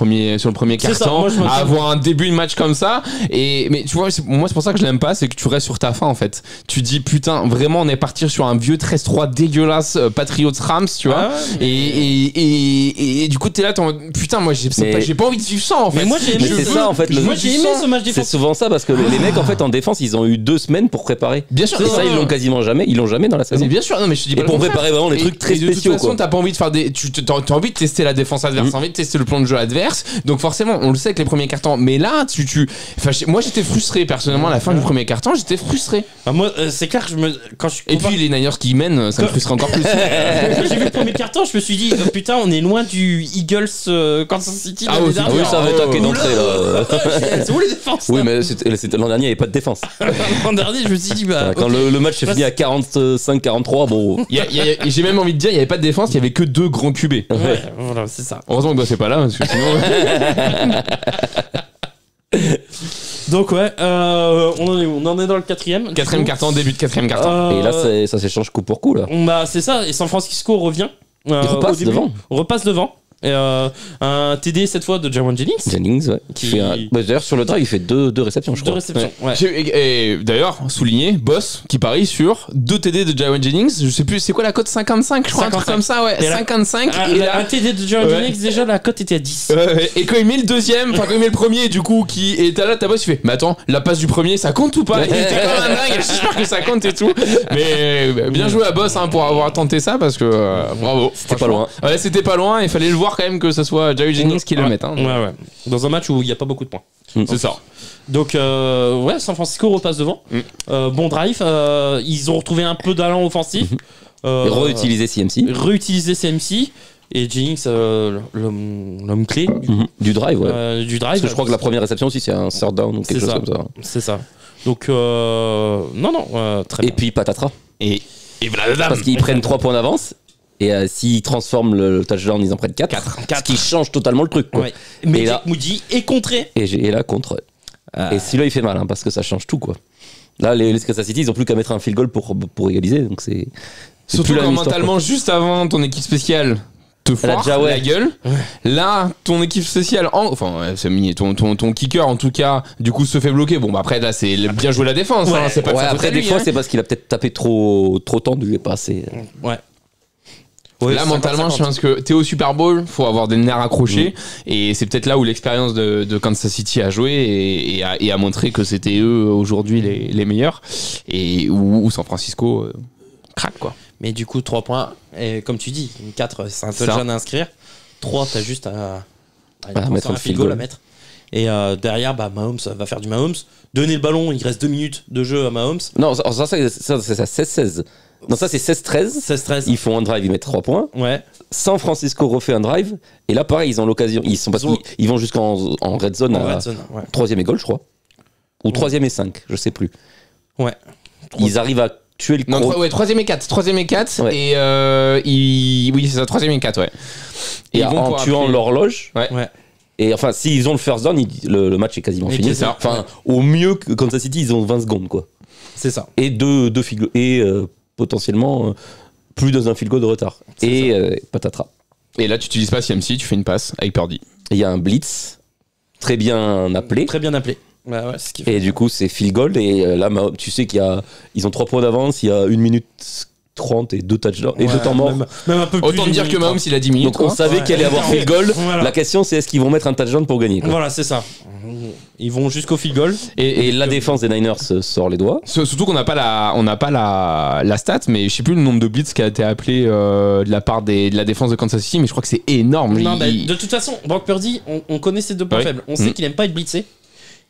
premier quart-temps à avoir un début de match comme ça. Mais tu vois, moi c'est pour ça que je l'aime pas, c'est que tu restes sur ta fin en fait. Tu dis putain, vraiment on est parti sur un vieux 13-3 dégueulasse Patriots Rams, tu vois. Et du coup t'es là, putain, moi j'ai pas envie de suivre ça en fait. Mais moi j'ai aimé ça en fait. Moi j'ai aimé ce match défense. C'est souvent ça parce que les mecs en fait en défense ils ont eu 2 semaines pour préparer. Bien sûr. Et ça ils l'ont quasiment jamais. Ils l'ont jamais dans la saison. Mais bien sûr, non mais je te dis pas. Et pour préparer vraiment des trucs très spéciaux. De toute façon t'as pas envie de faire t'as envie de tester la défense adverse, envie de tester le plan de jeu adverse, donc forcément on le sait avec les premiers cartons, mais là moi j'étais frustré personnellement à la fin du premier carton, j'étais frustré. Moi c'est clair que et puis les Niners qui mènent, ça me frustre encore plus. Quand j'ai vu le premier carton, je me suis dit putain, on est loin du Eagles Kansas City. Oui, ça va attaquer d'entrée là. C'est où les défenses? Oui, mais l'an dernier il n'y avait pas de défense. L'an dernier je me suis dit quand le match s'est fini à 45-43, bon. J'ai même envie de dire, il n'y avait pas de défense, il y avait que 2 grands QB. Ouais, voilà, c'est ça. Heureusement que c'est pas là parce que sinon. Donc on en est dans le 4e. 4e carton, début de 4e carton. Et là ça s'échange coup pour coup là. C'est ça, et San Francisco revient. Il repasse devant. Repasse devant. Un TD cette fois de Jawan Jennings. Ouais. D'ailleurs, sur le drive, il fait deux réceptions, je crois. 2 réceptions, ouais. Et d'ailleurs, souligné, Boss qui parie sur 2 TD de Jawan Jennings. Je sais plus, c'est quoi la cote 55, je crois, 55. Un truc comme ça, ouais. 55. Et là, un TD de Jawan Jennings, déjà, la cote était à 10. Et quand il met le deuxième, quand il met le premier, du coup, et t'as là, ta Boss, il fait, mais attends, la passe du premier, ça compte ou pas? Il était comme un dingue, j'espère que ça compte et tout. Mais bien joué à Boss pour avoir tenté ça, parce que bravo. C'était pas loin. Ouais, c'était pas loin, il fallait le voir quand même que ce soit Jawan Jennings qui le mette. Hein. Ouais. Dans un match où il n'y a pas beaucoup de points. C'est ça. Donc, San Francisco repasse devant. Bon drive. Ils ont retrouvé un peu d'allant offensif. Et réutiliser CMC. Et Jennings, l'homme clé du drive, ouais. Parce que je crois que la première réception aussi, c'est un third down ou quelque chose comme ça. C'est ça. Donc, très bien. Et puis patatras. Et voilà, parce qu'ils prennent 3 points d'avance. Et s'ils transforment le touchdown, ils en prennent 4. Ce qui change totalement le truc, quoi. Ouais. Mais Jack Moody est contré. Et là, contre. Et celui-là, il fait mal, parce que ça change tout, quoi. Là, les Kansas City, ils ont plus qu'à mettre un field goal pour égaliser. Donc c'est surtout quand mentalement, juste avant, ton équipe spéciale te foire la gueule. Là, ton équipe spéciale, ton kicker, en tout cas, du coup, se fait bloquer. Bon, après, là, c'est bien joué la défense. C'est pas après, des fois, c'est parce qu'il a peut-être tapé trop tendu et pas assez. Ouais. Ouais, là, mentalement, je pense que t'es au Super Bowl, faut avoir des nerfs accrochés, et c'est peut-être là où l'expérience de Kansas City a joué et a montré que c'était eux aujourd'hui les meilleurs, et où San Francisco craque, quoi. Mais du coup, 3 points, et comme tu dis, 4, c'est un touchdown à inscrire. 3, t'as juste à mettre un field goal à mettre. Et derrière, Mahomes va faire du Mahomes. Donner le ballon, il reste 2 minutes de jeu à Mahomes. Non, ça c'est 16-16. Non, ça c'est 16-13. Ils font un drive, ils mettent 3 points. Ouais. San Francisco refait un drive. Et là, pareil, ils ont l'occasion. Ils vont jusqu'en red zone. Ouais. 3ème et goal, je crois. Ou 3ème et 5, je sais plus. Ouais. Ils arrivent à tuer le non, 3ème et 4. 3ème et 4. Ouais. Et oui, c'est ça, 3ème et 4, ouais. Et en tuant l'horloge. Ouais. Et enfin, s'ils ont le first down, le match est quasiment fini. Ça. Enfin, au mieux, Kansas City, ils ont 20 secondes, quoi. C'est ça. Et deux field goals. Et potentiellement plus dans un field goal de retard. Et patatras. Et là, tu n'utilises pas CMC, tu fais une passe avec Purdy. Il y a un blitz très bien appelé. Ouais, c'est ce qu'il fait. Et du coup, c'est field goal. Et là, tu sais ils ont 3 points d'avance. Il y a 1 minute 30 et 2 touchdowns et 2 temps morts. Même un peu plus. Autant dire que Mahomes, il a 10 minutes. Donc on savait qu'il allait avoir field goal. Voilà. La question, c'est est-ce qu'ils vont mettre un touchdown pour gagner, quoi. Voilà, c'est ça. Ils vont jusqu'au field goal. Et la défense des Niners sort les doigts. Surtout qu'on n'a pas la stat, mais je sais plus le nombre de blitz qui a été appelé de la part de la défense de Kansas City, mais je crois que c'est énorme. Non, de toute façon, Brock Purdy, on connaît ses 2 points faibles. On sait qu'il aime pas être blitzé.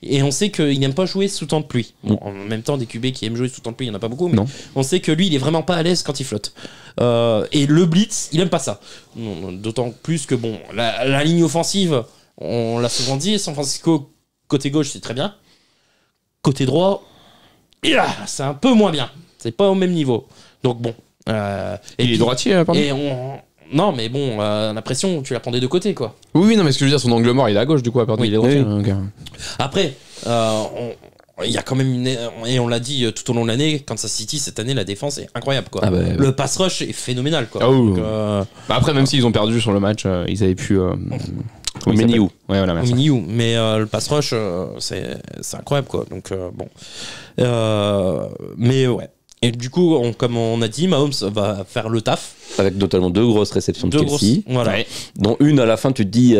Et on sait qu'il n'aime pas jouer sous temps de pluie. Bon, en même temps, des QB qui aiment jouer sous temps de pluie, il n'y en a pas beaucoup, mais on sait que lui, il est vraiment pas à l'aise quand il flotte. Et le blitz, il aime pas ça. D'autant plus que, la ligne offensive, on l'a souvent dit, San Francisco, côté gauche, c'est très bien. Côté droit, c'est un peu moins bien. C'est pas au même niveau. Donc bon. Il est droitier, pardon. Non, mais on a l'impression que tu la prends des 2 côtés, quoi. Oui, non, mais ce que je veux dire, son angle mort, il est à gauche, du coup, à part il est droitier. Oui. Après, il y a quand même et on l'a dit tout au long de l'année, Kansas City, cette année, la défense est incroyable, quoi. Le pass rush est phénoménal, quoi. Donc, après, même s'ils ont perdu sur le match, ils avaient pu. Miniou. Ouais, voilà, merci. Miniou. Mais le pass rush, c'est incroyable, quoi. Donc, mais ouais. Et du coup, comme on a dit, Mahomes va faire le taf. Avec notamment 2 grosses réceptions de Kelsey. Voilà. Dont une à la fin, tu te dis.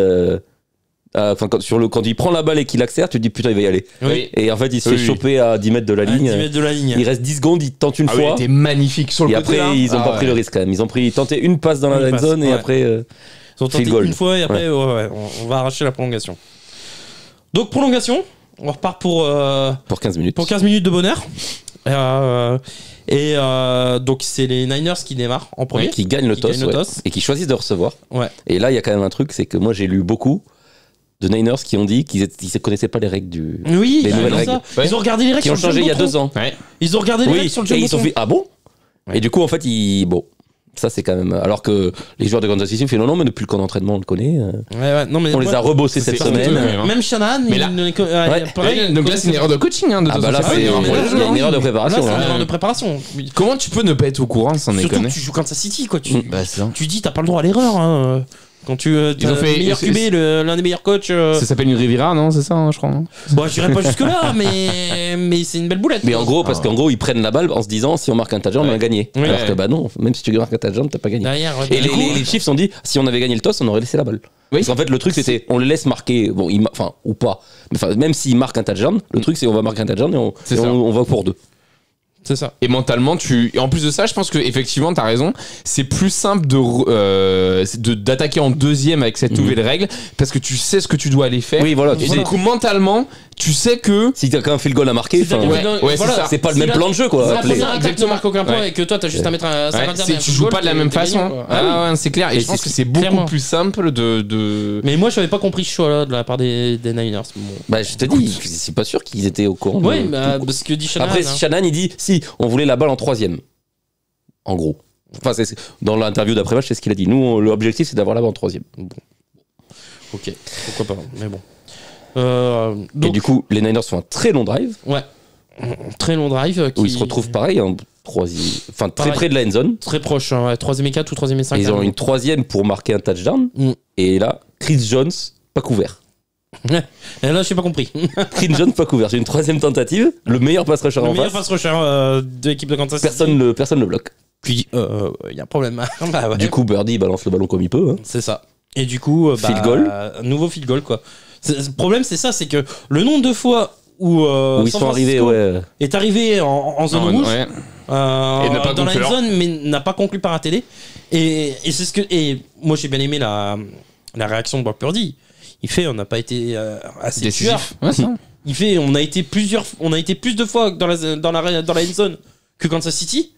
Quand il prend la balle et qu'il accélère, tu te dis putain, il va y aller. Oui. Et en fait, il se fait choper à 10 mètres de la ligne. 10 mètres de la ligne. Il reste 10 secondes, il tente une fois. Il était magnifique sur le côté. Et après, ils ont pas pris le risque quand même. Ils ont tenté une passe dans la zone et après. Ils ont tenté une fois et après, on va arracher la prolongation. Donc, prolongation, on repart pour 15 minutes. Pour 15 minutes de bonheur. Donc c'est les Niners qui démarrent en premier, qui gagnent le toss et qui choisissent de recevoir. Et là il y a quand même un truc, c'est que moi j'ai lu beaucoup de Niners qui ont dit qu'ils ne connaissaient pas les règles les nouvelles règles. Ils ont regardé les règles qui ont changé il y a 2 ans. Ils ont regardé les règles sur le jeu. Et ils ont fait ah bon. Et du coup en fait ça c'est quand même, alors que les joueurs de Kansas City font non mais depuis le camp d'entraînement on le connaît. Non, mais on les a rebossés cette semaine. Même Shanahan. Donc là c'est une erreur de coaching. Là c'est une erreur de préparation. C'est une erreur de préparation. Comment tu peux ne pas être au courant sans déconner? Surtout que tu joues Kansas City, quoi. Tu dis t'as pas le droit à l'erreur. Quand tu ont fait le meilleur QB, l'un des meilleurs coachs. Ça s'appelle une Riviera, non? C'est ça, hein, je crois. Hein, bon, je dirais pas jusque-là, mais c'est une belle boulette. Mais en gros, parce qu'en gros, ils prennent la balle en se disant si on marque un touchdown, on a gagné. Oui, alors que bah non, même si tu marques un touchdown, t'as pas gagné. Derrière, et les Chiefs ont dit si on avait gagné le toss, on aurait laissé la balle. Oui. Parce qu'en fait, le truc c'était on les laisse marquer, bon, enfin, ou pas. Mais même s'ils marquent un touchdown, le truc c'est on va marquer un touchdown et on va pour 2. C'est ça. Et mentalement, et en plus de ça, je pense que effectivement, t'as raison. C'est plus simple d'attaquer en deuxième avec cette nouvelle règle parce que tu sais ce que tu dois aller faire. Oui, voilà. Et du coup, mentalement, tu sais que si t'as qu'un field goal à marquer, c'est pas le même plan de jeu, quoi. C'est la première attaque ne marque aucun point et que toi, t'as juste à mettre un 50. Tu joues pas de la même façon. Ah ouais, c'est clair. Et je pense que c'est beaucoup plus simple de. Mais moi, je n'avais pas compris ce choix-là de la part des Niners. Bah, je te dis, c'est pas sûr qu'ils étaient au courant. Oui, parce que dit Shanahan. Après, Shanahan, il dit si on voulait la balle en 3ème. En gros. Enfin, dans l'interview d'après-match, c'est ce qu'il a dit. Nous, l'objectif, c'est d'avoir la balle en 3ème. Bon. Ok, pourquoi pas. Mais bon. Donc, et du coup, les Niners font un très long drive. Ouais. Très long drive. Où ils se retrouvent pareil, en 3ème. Enfin, très près de la end zone. Très proche, hein, 3ème et 4 ou 3ème et 5. Et ils ont une 3ème pour marquer un touchdown. Et là, Chris Jones, pas couvert. Et là, j'ai pas compris. Chris Jones, pas couvert. J'ai une 3ème tentative. Le meilleur pass rusher en face. Le meilleur pass rusher de l'équipe de Kansas City. Personne ne bloque. Puis, il y a un problème. Bah, ouais. Du coup, Birdie balance le ballon comme il peut. Hein. C'est ça. Et du coup, field goal. Nouveau field goal, quoi. Le problème, c'est ça, c'est que le nombre de fois où ils sont arrivés, est arrivé en zone rouge, et dans la zone, mais n'a pas conclu par un TD. Et c'est ce que. Et moi, j'ai bien aimé la réaction de Brock Purdy. Il fait, on n'a pas été assez tueur. Ouais, ça. Il fait, on a été plus de fois dans la end zone que Kansas City.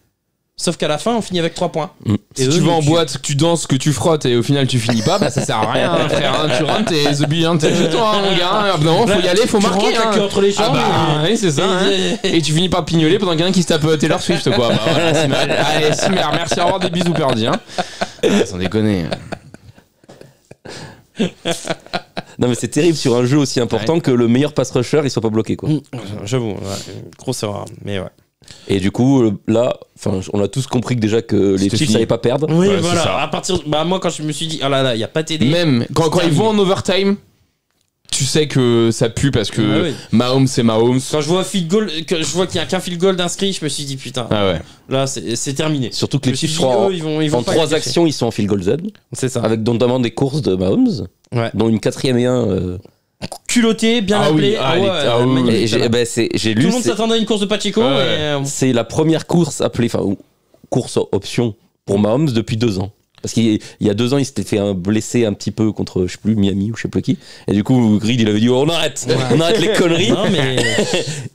Sauf qu'à la fin, on finit avec 3 points. Si tu vas en boîte, que tu danses, que tu frottes et au final tu finis pas, bah ça sert à rien, frère. Hein. Tu rentres, t'es The Bee, t'es chez toi, mon gars. Non, faut y aller, faut marquer. Tu rentres entre les jambes. Oui, c'est ça. Et tu finis par pignoler pendant quelqu'un qui se tape Taylor Swift, quoi. Bah voilà, c'est mal. Allez, merci, au revoir, des bisous, Purdy. Hein. Sans déconner. Non mais c'est terrible sur un jeu aussi important que le meilleur pass rusher il soit pas bloqué, quoi. J'avoue, grosse erreur, mais ouais. Et du coup, là, on a tous compris que déjà que les Chiefs n'allaient pas perdre. Oui, voilà. À partir, moi, quand je me suis dit, oh là là, il y a pas TD. Même quand ils vont en overtime, tu sais que ça pue parce que Mahomes, c'est Mahomes. Quand je vois field goal, que je vois qu'il y a qu'un field goal d'inscrit, je me suis dit putain. Ah ouais. Là, c'est terminé. Surtout que les Chiefs, en 3 actions, ils sont en field goal zone. C'est ça. Avec notamment des courses de Mahomes, dont une 4ème et 1. Culotté, bien appelé. J'ai lu. Tout le monde s'attendait à une course de Pacheco. C'est la première course appelée, course option pour Mahomes depuis 2 ans. Parce qu'il y a 2 ans, il s'était fait blesser un petit peu contre, je sais plus, Miami ou je sais plus qui. Et du coup, Reed, il avait dit, on arrête les conneries. Non, mais...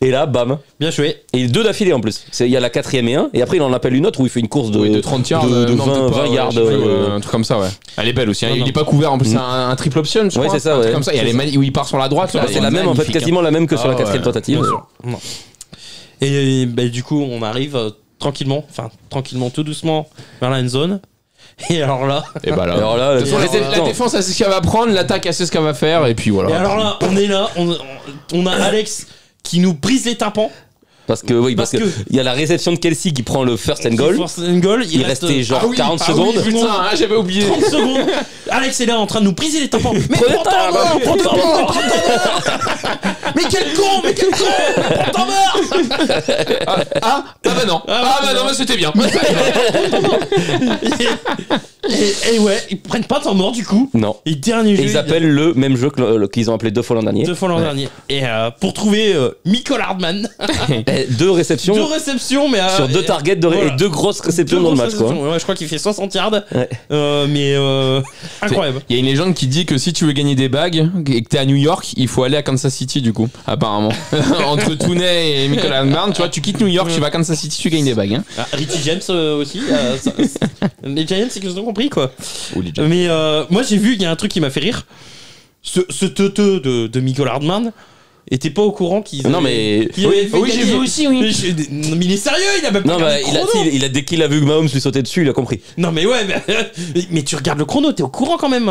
Et là, bam. Bien joué. Et 2 d'affilée en plus. Il y a la 4ème et 1. Et après, il en appelle une autre où il fait une course de 30 yards, de 20 yards. Un truc comme ça, ouais. Elle est belle aussi. Il est pas couvert en plus, c'est un triple option, je crois. Ouais, c'est ça, ouais. Comme ça. Où il part sur la droite. C'est la même, en fait, quasiment la même que sur la 4ème tentative. Et du coup, on arrive tranquillement, tout doucement vers la end zone. Et alors là, la défense elle sait ce qu'elle va prendre, l'attaque elle sait ce qu'elle va faire, et puis voilà. Et alors là, on est là, on a Alex qui nous brise les tympans. Parce que il y a la réception de Kelsey qui prend le first and goal. Il restait genre 40 secondes. Oui, putain, j'avais oublié. 30 secondes. Alex est là en train de nous briser les tympans. Mais prends ton mort. Mais quel con, prends ton mort. Ah bah non, mais c'était bien. Et ouais, ils prennent pas temps mort du coup. Non. Et dernier jeu. Ils appellent le même jeu qu'ils ont appelé 2 fois l'an dernier. 2 fois l'an dernier. Et pour trouver Mecole Hardman. 2 réceptions. 2 réceptions, mais sur 2 targets et 2 grosses réceptions dans le match, quoi. Ouais, je crois qu'il fait 60 yards. Mais incroyable. Il y a une légende qui dit que si tu veux gagner des bagues et que t'es à New York, il faut aller à Kansas City du coup, apparemment. Entre Tooney et Mecole Hardman, tu vois, tu quittes New York, tu vas à Kansas City, tu gagnes des bagues. Hein. Richie James aussi. Les Giants, c'est qu'ils ont compris, quoi. Mais moi j'ai vu, il y a un truc qui m'a fait rire. Ce teuteux de Mecole Hardman était pas au courant qu'ils non mais oui j'ai vu aussi mais il est sérieux, il a même pas regardé le chrono. Dès qu'il a vu que Mahomes lui sautait dessus, il a compris. Non mais ouais mais tu regardes le chrono, t'es au courant quand même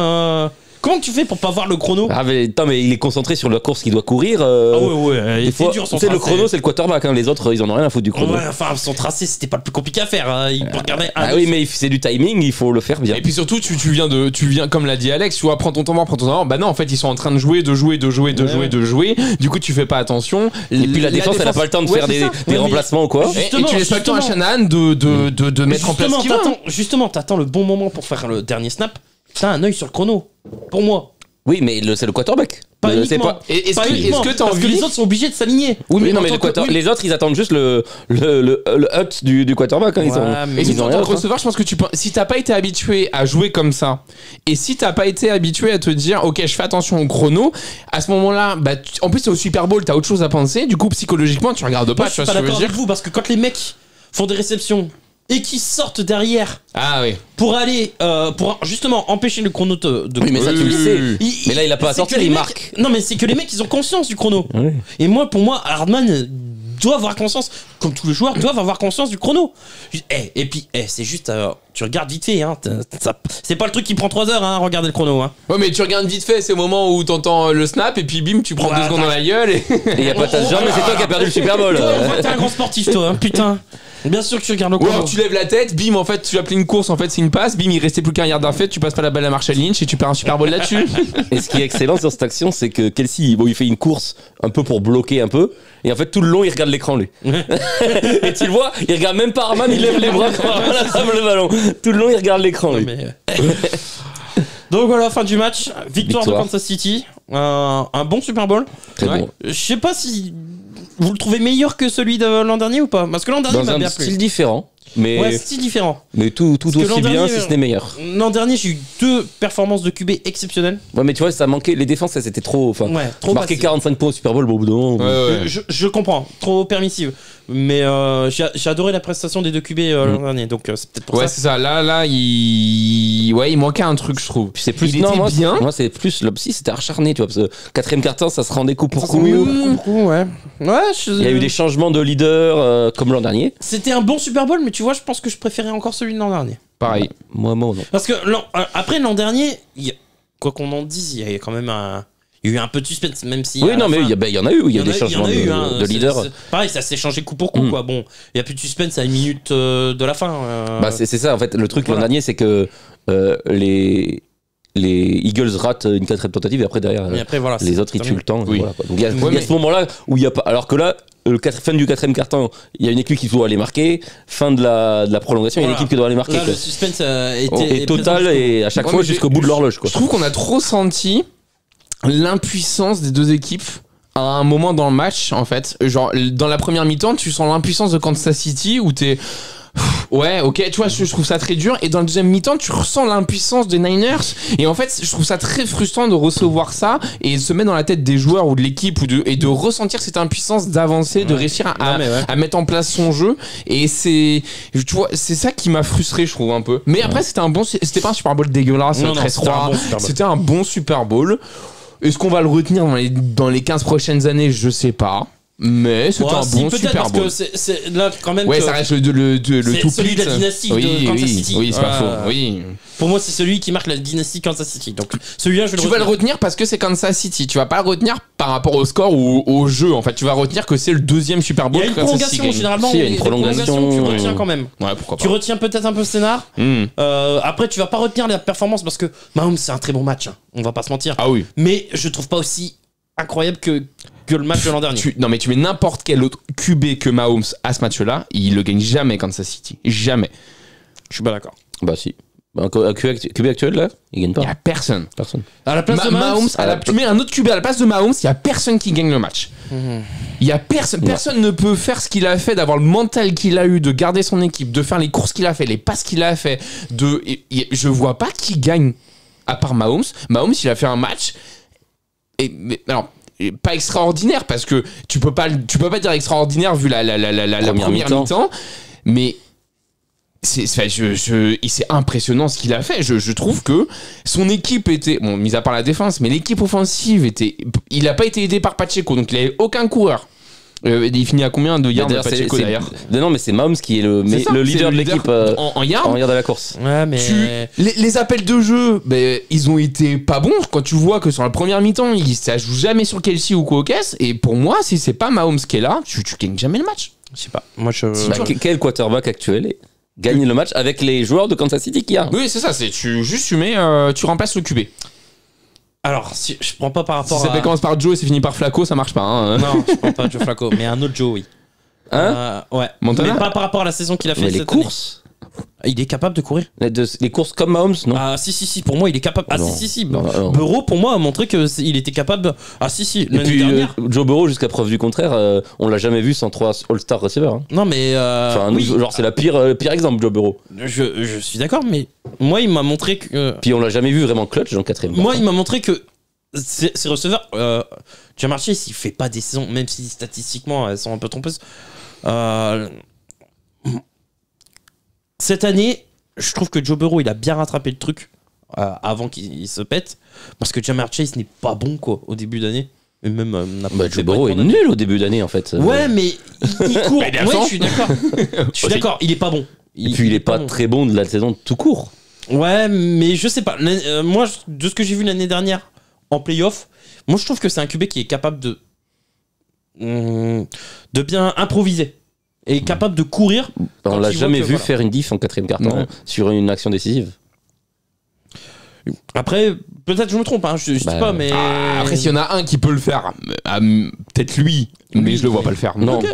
Comment tu fais pour pas voir le chrono? Ah mais il est concentré sur la course qu'il doit courir. Ah ouais, c'est dur son tracé. Le chrono, c'est le quarterback. Les autres, ils en ont rien à foutre du chrono. Ouais, enfin, son tracé, c'était pas le plus compliqué à faire. Il regardait. Oui, mais c'est du timing, il faut le faire bien. Et puis surtout, tu viens, comme l'a dit Alex, tu vois, prends ton temps. Bah non, en fait, ils sont en train de jouer. Du coup, tu fais pas attention. Et puis la défense, elle a pas le temps de faire des remplacements ou quoi. Et tu laisses pas le temps à Shanahan de mettre en place ce qu'il veut. Justement, t'attends le bon moment pour faire le dernier snap. T'as un œil sur le chrono. Pour moi. Oui, mais c'est le quarterback. Pas uniquement. Est-ce que t'as envie... Parce que les autres sont obligés de s'aligner. Oui, mais non, mais les autres, ils attendent juste le hut du quarterback. Et si en tant que receveur, je pense que si t'as pas été habitué à jouer comme ça, et si t'as pas été habitué à te dire, ok, je fais attention au chrono, à ce moment-là, bah, en plus, c'est au Super Bowl, t'as autre chose à penser. Du coup, psychologiquement, tu regardes pas. Moi, je suis pas d'accord avec vous, parce que quand les mecs font des réceptions et qui sortent derrière pour aller pour justement empêcher le chrono de oui, mais ça tu le sais. Mais là il a pas à sortir, il marque. Non mais c'est que les mecs ils ont conscience du chrono. Oui. Et moi pour moi Hardman doit avoir conscience, comme tous les joueurs doivent avoir conscience du chrono. Et puis c'est juste tu regardes vite fait c'est pas le truc qui prend 3 heures regarder le chrono Ouais mais tu regardes vite fait, c'est au moment où t'entends le snap et puis bim tu prends 2 secondes dans la gueule et y a pas ta jambe mais c'est toi qui as perdu le Super Bowl. T'es un grand sportif toi putain. Bien sûr que tu regardes le chrono. Ou alors tu lèves la tête, bim en fait tu appelles une course, en fait c'est une passe, bim il restait plus qu'un yard d'un fait, tu passes pas la balle à Marshall Lynch et tu perds un Super Bowl là-dessus. Et ce qui est excellent sur cette action, c'est que Kelsey, il fait une course un peu pour bloquer un peu, et en fait tout le long il regarde l'écran lui. Et tu le vois, il regarde même pas Harman, il lève les bras quand Harman attrape le ballon. Tout le long il regarde l'écran lui. Donc voilà, fin du match, victoire de Kansas City, un bon Super Bowl. Très bon. Je sais pas si vous le trouvez meilleur que celui de l'an dernier ou pas? Parce que l'an dernier m'a bien plu. Dans un style différent. Mais style différent. Mais tout aussi bien si ce n'est meilleur. L'an dernier, j'ai eu 2 performances de QB exceptionnelles. Ouais, mais tu vois, ça manquait. Les défenses, c'était trop. Trop marquer 45 points au Super Bowl, au bout d'un moment. Je comprends. Trop permissive. Mais j'ai adoré la prestation des 2 QB l'an dernier. Donc c'est peut-être pour ça. Ouais, c'est ça. Là, il manquait un truc, je trouve. Puis c'est plus. Moi, c'est plus. Si c'était acharné, tu vois. Parce que 4ème quart-temps, ça se rendait coup pour coup. Ouais. Il y a eu des changements de leader comme l'an dernier. C'était un bon Super Bowl, mais tu vois, je pense que je préférais encore celui de l'an dernier. Pareil. Moi, non. Parce que après l'an dernier, quoi qu'on en dise, il y a quand même il y a eu un peu de suspense, même si. Oui, non, mais il y en a eu. Il y a des changements de leader. Pareil, ça s'est changé coup pour coup, quoi. Bon, il y a plus de suspense à 1 minute de la fin. Bah, c'est ça, en fait. Le truc l'an dernier, c'est que les Eagles ratent une 4ème tentative et après derrière les autres ils tuent le temps. Oui. Voilà, donc il y a ce moment-là où il y a pas. Alors que là, fin du 4ème quart-temps, il y a une équipe qui doit aller marquer. Fin de la prolongation, il y a une équipe qui doit aller marquer. Là, le suspense était total et à chaque fois jusqu'au bout de l'horloge. Je trouve qu'on a trop senti l'impuissance des 2 équipes à un moment dans le match en fait. Genre dans la première mi-temps, tu sens l'impuissance de Kansas City où t'es ouais, ok, tu vois, je trouve ça très dur. Et dans le deuxième mi-temps, tu ressens l'impuissance des Niners. Et en fait, je trouve ça très frustrant de recevoir ça et de se mettre dans la tête des joueurs ou de l'équipe et de ressentir cette impuissance d'avancer, de réussir à mettre en place son jeu. Et tu vois, c'est ça qui m'a frustré, je trouve, un peu. Mais après, c'était pas un Super Bowl dégueulasse, 13-3. C'était un bon Super Bowl. Est-ce qu'on va le retenir dans les 15 prochaines années? Je sais pas. Mais c'est un bon Super Bowl. Parce que c'est là quand même. Ouais, ça reste le tout celui de la dynastie de Kansas City. Oui, c'est pas faux. Oui. Pour moi, c'est celui qui marque la dynastie Kansas City. Donc celui-là, tu vas le retenir parce que c'est Kansas City. Tu vas pas le retenir par rapport au score ou au jeu. En fait, tu vas retenir que c'est le 2e Super Bowl. Il y a une prolongation généralement. Il y a une prolongation. Tu retiens quand même. Ouais, pourquoi pas. Tu retiens peut-être un peu le scénar. Après, tu vas pas retenir la performance parce que Mahomes, c'est un très bon match. On va pas se mentir. Ah oui. Mais je trouve pas aussi incroyable que le match de l'an dernier. Non mais tu mets n'importe quel autre QB que Mahomes à ce match-là, il le gagne jamais Kansas City. Jamais. Je suis pas d'accord. Bah si. QB actuel là, il gagne pas. Il y a personne. À la place de Mahomes, tu mets un autre QB à la place de Mahomes, il y a personne qui gagne le match. Il y a personne ne peut faire ce qu'il a fait, d'avoir le mental qu'il a eu, de garder son équipe, de faire les courses qu'il a fait, les passes qu'il a fait. Je vois pas qui gagne à part Mahomes. Mahomes, il a fait un match. Alors, pas extraordinaire parce que tu peux pas dire extraordinaire vu la première mi-temps, mais c'est impressionnant ce qu'il a fait. Je trouve que son équipe était, bon, mis à part la défense, mais l'équipe offensive il a pas été aidé par Pacheco, donc il avait aucun coureur. Il finit à combien de yards Pacheco derrière? Non, mais c'est Mahomes qui est le leader de l'équipe en yards de la course. Ouais, mais les appels de jeu, ils ont été pas bons. Quand tu vois que sur la première mi-temps, ça joue jamais sur Kelce ou quoi au caisse. Et pour moi, si c'est pas Mahomes qui est là, tu gagnes jamais le match. Je sais pas. Moi, quel quarterback actuel gagne le match avec les joueurs de Kansas City qu'il y a? Oui, c'est ça. Tu remplaces le QB. Alors, si je prends pas par rapport si ça commence par Joe et c'est fini par Flacco, ça marche pas. Hein. Non, je prends pas Joe Flacco, mais un autre Joe, oui. Ouais. Montana? Mais pas par rapport à la saison qu'il a fait. Mais les courses il est capable de courir. Les courses comme Mahomes, non? Ah si, pour moi il est capable. Ah non. si. Non. Burrow pour moi a montré qu'il était capable. Ah si. Et puis Joe Burrow, jusqu'à preuve du contraire, on l'a jamais vu sans 3 All-Star receivers. Hein. Non mais genre c'est la pire exemple Joe Burrow. Je suis d'accord, mais moi il m'a montré que. Puis on l'a jamais vu vraiment clutch dans le 4ème. Moi il m'a montré que ces receveurs, Ja'Marr Chase il fait pas des saisons, même si statistiquement elles sont un peu trompeuses. Cette année, je trouve que Joe Burrow il a bien rattrapé le truc avant qu'il se pète, parce que Ja'Marr Chase n'est pas bon quoi au début d'année. Et même Joe Burrow est nul au début d'année en fait. Ouais, mais il court. Ouais, je suis d'accord. Je suis d'accord, il est pas bon. Et puis il est pas très bon de la saison tout court. Ouais, mais je sais pas. Moi, de ce que j'ai vu l'année dernière en playoff, moi je trouve que c'est un QB qui est capable de bien improviser. Et capable de courir. On l'a jamais vu faire une diff en 4ème quart-temps sur une action décisive. Après, peut-être je me trompe, hein, je sais pas, mais. Après, s'il y en a un qui peut le faire, peut-être lui, mais je le vois pas le faire. Non, okay,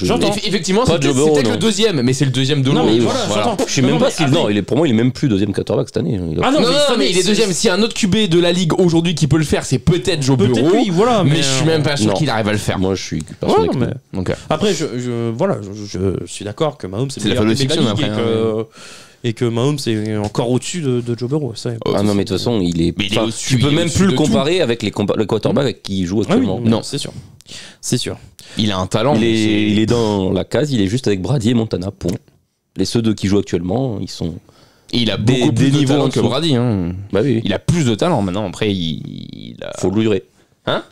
J'entends. Effectivement, c'est peut-être le deuxième, mais c'est le deuxième de l'autre. Voilà. Je sais même pas si. Non, pour moi, il est même plus deuxième quarterback cette année. Non, mais il est deuxième. S'il y a un autre QB de la ligue aujourd'hui qui peut le faire, c'est peut-être Joe Burrow. Mais je suis même pas sûr qu'il arrive à le faire. Moi, je suis persuadé. Après, je suis d'accord que Mahomes, c'est la fin de fiction après. Et que Mahomes est encore au-dessus de Joe Burrow. Non, mais de toute façon, tu peux même plus le comparer avec les quarterbacks qui jouent actuellement. Non, c'est sûr. C'est sûr. Il a un talent. Il est dans la case, il est juste avec Brady et Montana, point. Les ceux deux qui jouent actuellement, ils sont. Il a beaucoup plus de talent que Brady. Bah oui. Il a plus de talent maintenant. Après, faut durer.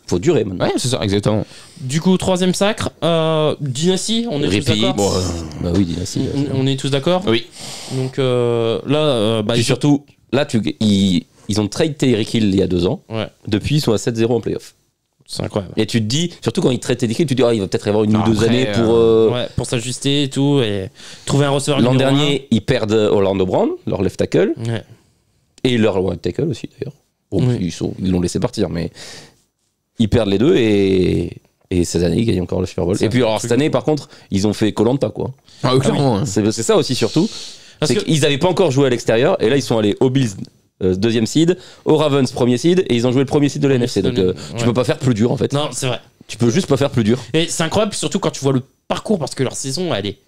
Faut durer maintenant. Ouais, c'est ça, exactement. Du coup, 3ème sacre. Dynasty, on est tous d'accord. Bah oui, Dynasty. On est tous d'accord. Oui. Donc là. Puis surtout, là, ils ont trade Tyreek Hill il y a 2 ans. Ouais. Depuis, ils sont à 7-0 en playoff. C'est incroyable. Et tu te dis, surtout quand ils traitent Tyreek Hill, tu te dis, il va peut-être y avoir une ou 2 années pour s'ajuster et tout, et trouver un receveur. L'an dernier, ils perdent Orlando Brown, leur left tackle. Ouais. Et leur right tackle aussi, d'ailleurs. Bon, ils l'ont laissé partir, mais. Ils perdent les deux et cette année ils gagnent encore le Super Bowl. Et puis alors cette année par contre ils ont fait Koh-Lanta quoi. Clairement. C'est ça aussi surtout. C'est qu'ils n'avaient pas encore joué à l'extérieur et là ils sont allés aux Bills 2ème seed, aux Ravens 1er seed et ils ont joué le 1er seed de la NFC. Donc tu peux pas faire plus dur en fait. Non c'est vrai. Tu peux juste pas faire plus dur. Et c'est incroyable surtout quand tu vois le parcours parce que leur saison elle est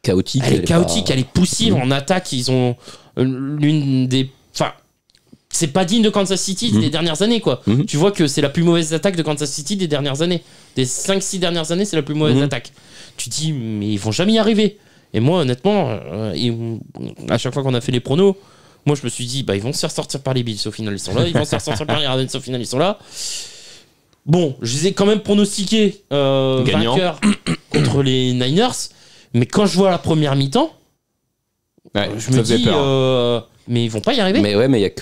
chaotique. Elle est poussive en attaque. Ils ont l'une des. Enfin. C'est pas digne de Kansas City des dernières années, quoi. Tu vois que c'est la plus mauvaise attaque de Kansas City des dernières années. Des 5-6 dernières années, c'est la plus mauvaise attaque. Tu te dis, mais ils vont jamais y arriver. Et moi, honnêtement, à chaque fois qu'on a fait les pronos, moi je me suis dit, ils vont se faire sortir par les Bills, au final ils sont là. Ils vont se faire sortir par les Ravens, au final ils sont là. Bon, je les ai quand même pronostiqués vainqueurs contre les Niners. Mais quand je vois la première mi-temps, je me dis... mais ils vont pas y arriver. Mais ouais, mais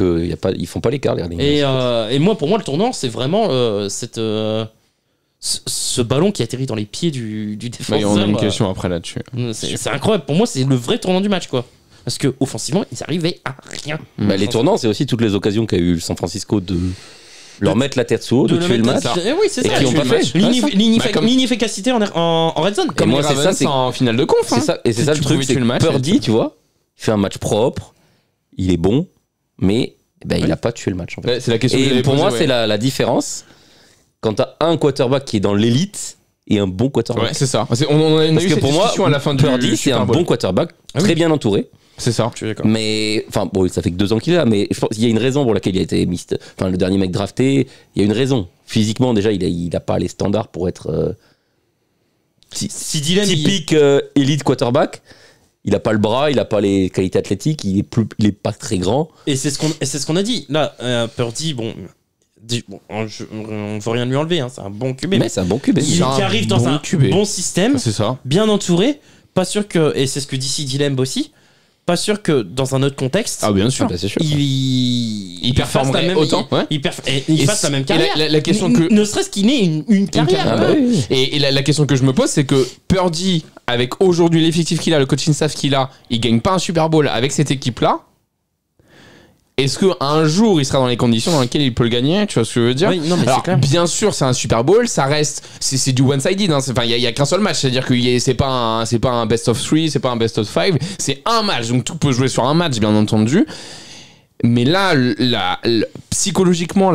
ils font pas l'écart les Niners. Et moi, pour moi, le tournant, c'est vraiment ce ballon qui atterrit dans les pieds du défenseur. On a une question après là-dessus. C'est incroyable. Pour moi, c'est le vrai tournant du match, quoi. Parce que offensivement, ils arrivaient à rien. Les tournants, c'est aussi toutes les occasions qu'a eu San Francisco de leur mettre la tête sous haut, de tuer le match. Oui, c'est ça. Et qui n'ont pas fait. L'inefficacité en red zone. Comme moi, c'est ça, c'est en finale de conf. Et c'est ça le truc, c'est que Purdy, tu vois, il fait un match propre. Il est bon, mais il n'a pas tué le match. En fait. C'est la question. Et pour moi, c'est la différence quand tu as un quarterback qui est dans l'élite et un bon quarterback. Ouais, c'est ça. On a eu cette discussion à la fin de Purdy, c'est un bon quarterback, très bien entouré. C'est ça. Je suis d'accord. Mais ça fait que 2 ans qu'il est là, mais je pense qu'il y a une raison pour laquelle il a été mis. Enfin, le dernier mec drafté, il y a une raison. Physiquement, déjà, il n'a pas les standards pour être typique élite quarterback. Il a pas le bras, il a pas les qualités athlétiques, il est pas très grand. Et c'est ce qu'on a dit. Là, Purdy, bon, bon, on veut rien lui enlever, hein, c'est un bon QB. Mais c'est un bon QB. Qui arrive dans un bon système, c'est ça. bien entouré. Pas sûr que, et c'est ce que DC Dilem aussi, pas sûr que dans un autre contexte, bien sûr, c'est sûr. il performerait autant. Il fasse la même carrière. La question que... Ne serait-ce qu'il ait une carrière. Oui. Et la question que je me pose, c'est que Purdy, avec aujourd'hui l'effectif qu'il a, le coaching staff qu'il a, il gagne pas un Super Bowl avec cette équipe-là. Est-ce qu'un jour il sera dans les conditions dans lesquelles il peut le gagner? Tu vois ce que je veux dire? Oui, non, mais alors, c'est clair. bien sûr, c'est un Super Bowl, ça reste, c'est du one-sided. Hein. Enfin, il y a qu'un seul match, c'est-à-dire que c'est pas un best of 3, c'est pas un best of 5, c'est un match. Donc tout peut jouer sur un match, bien entendu. Mais là, psychologiquement,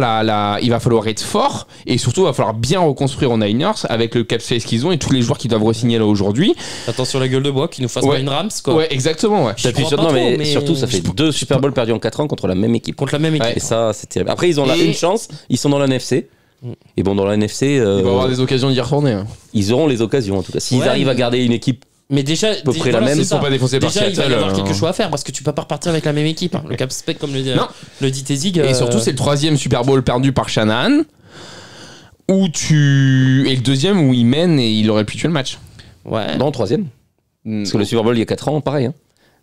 il va falloir être fort et surtout, il va falloir bien reconstruire aux Niners avec le cap space qu'ils ont et tous les joueurs qui doivent re-signer là aujourd'hui. Attention la gueule de bois, qui nous fasse pas une Rams, quoi. Ouais, exactement. Ouais. Surtout, ça fait 2 Super Bowls perdus en 4 ans contre la même équipe. Ouais. Et ça, c'est terrible. Après, ils ont une chance, ils sont dans la NFC. Et bon, dans la NFC, ils vont avoir des occasions d'y retourner. Hein. Ils auront les occasions en tout cas. S'ils arrivent à garder une équipe. Mais déjà, à peu près la même. Ils sont pas défoncés par Seattle. Il va y avoir quelque chose à faire parce que tu peux pas repartir avec la même équipe. Hein. Le cap spec, comme le dit Tezig. Et surtout, c'est le 3e Super Bowl perdu par Shanahan. Et le 2e où il mène et il aurait pu tuer le match. Ouais. Non, 3e. Parce que le Super Bowl, il y a 4 ans, pareil. Hein.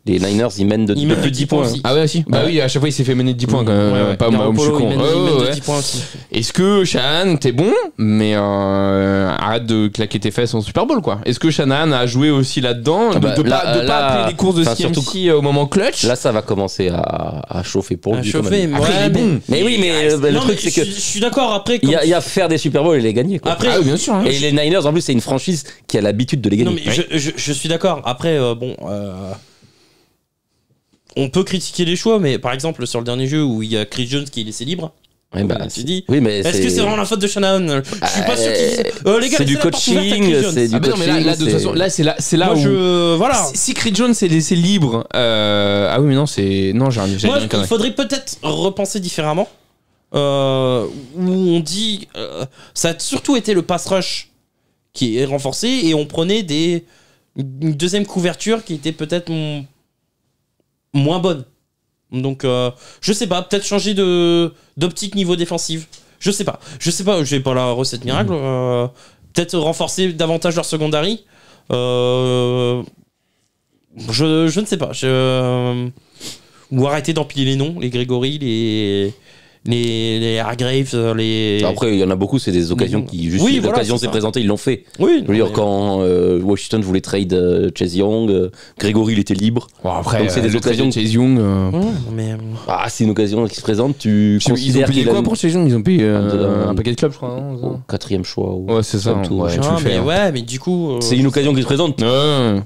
Les Niners, ils mènent de plus de 10 points. Ah ouais, si. Bah oui, à chaque fois, il s'est fait mener de 10 points quand même. Pas moi, je suis con. Il mène de 10 points aussi. Est-ce que Shanahan, t'es bon, mais arrête de claquer tes fesses en Super Bowl, quoi. Est-ce que Shanahan a joué aussi là-dedans de pas appeler les courses de CMC au moment clutch? Là, ça va commencer à chauffer pour lui. Chauffer, après, il est bon. Mais oui, mais le truc, c'est que. Je suis d'accord, après. Il y a faire des Super Bowls et les gagner, quoi. Après, bien sûr. Et les Niners, en plus, c'est une franchise qui a l'habitude de les gagner. Non, mais je suis d'accord. Après, on peut critiquer les choix, mais par exemple, sur le dernier jeu où il y a Chris Jones qui est laissé libre, Ouais, bah, tu dis. Oui, mais est-ce que c'est vraiment la faute de Shanahan? Je suis pas sûr qu'il les gars, c'est du coaching, c'est du coaching. Mais là, de toute façon, là, c'est là où. Voilà. Si Chris Jones est laissé libre. Ah oui, mais non, c'est. Non, j'ai rien. Moi, il faudrait peut-être repenser différemment. Où on dit. Ça a surtout été le pass rush qui est renforcé et on prenait une deuxième couverture qui était peut-être moins bonne. Donc je sais pas, peut-être changer d'optique niveau défensive. Je sais pas, j'ai pas la recette miracle. Peut-être renforcer davantage leur secondary. Je ne sais pas. Ou arrêter d'empiler les noms, les Grégory, les Hargraves, les. Après, il y en a beaucoup, c'est des occasions qui juste l'occasion s'est présentée, ils l'ont fait. Oui. Je veux dire, quand Washington voulait trade Chase Young, Grégory il était libre. Bon, après, donc c'est des occasions. Chase Young. C'est une occasion qui se présente. Tu ils ont payé quoi pour Chase Young? Ils ont payé un paquet de clubs, je crois. Au 4e choix. Ouais, c'est ça. Mais du coup. C'est une occasion qui se présente.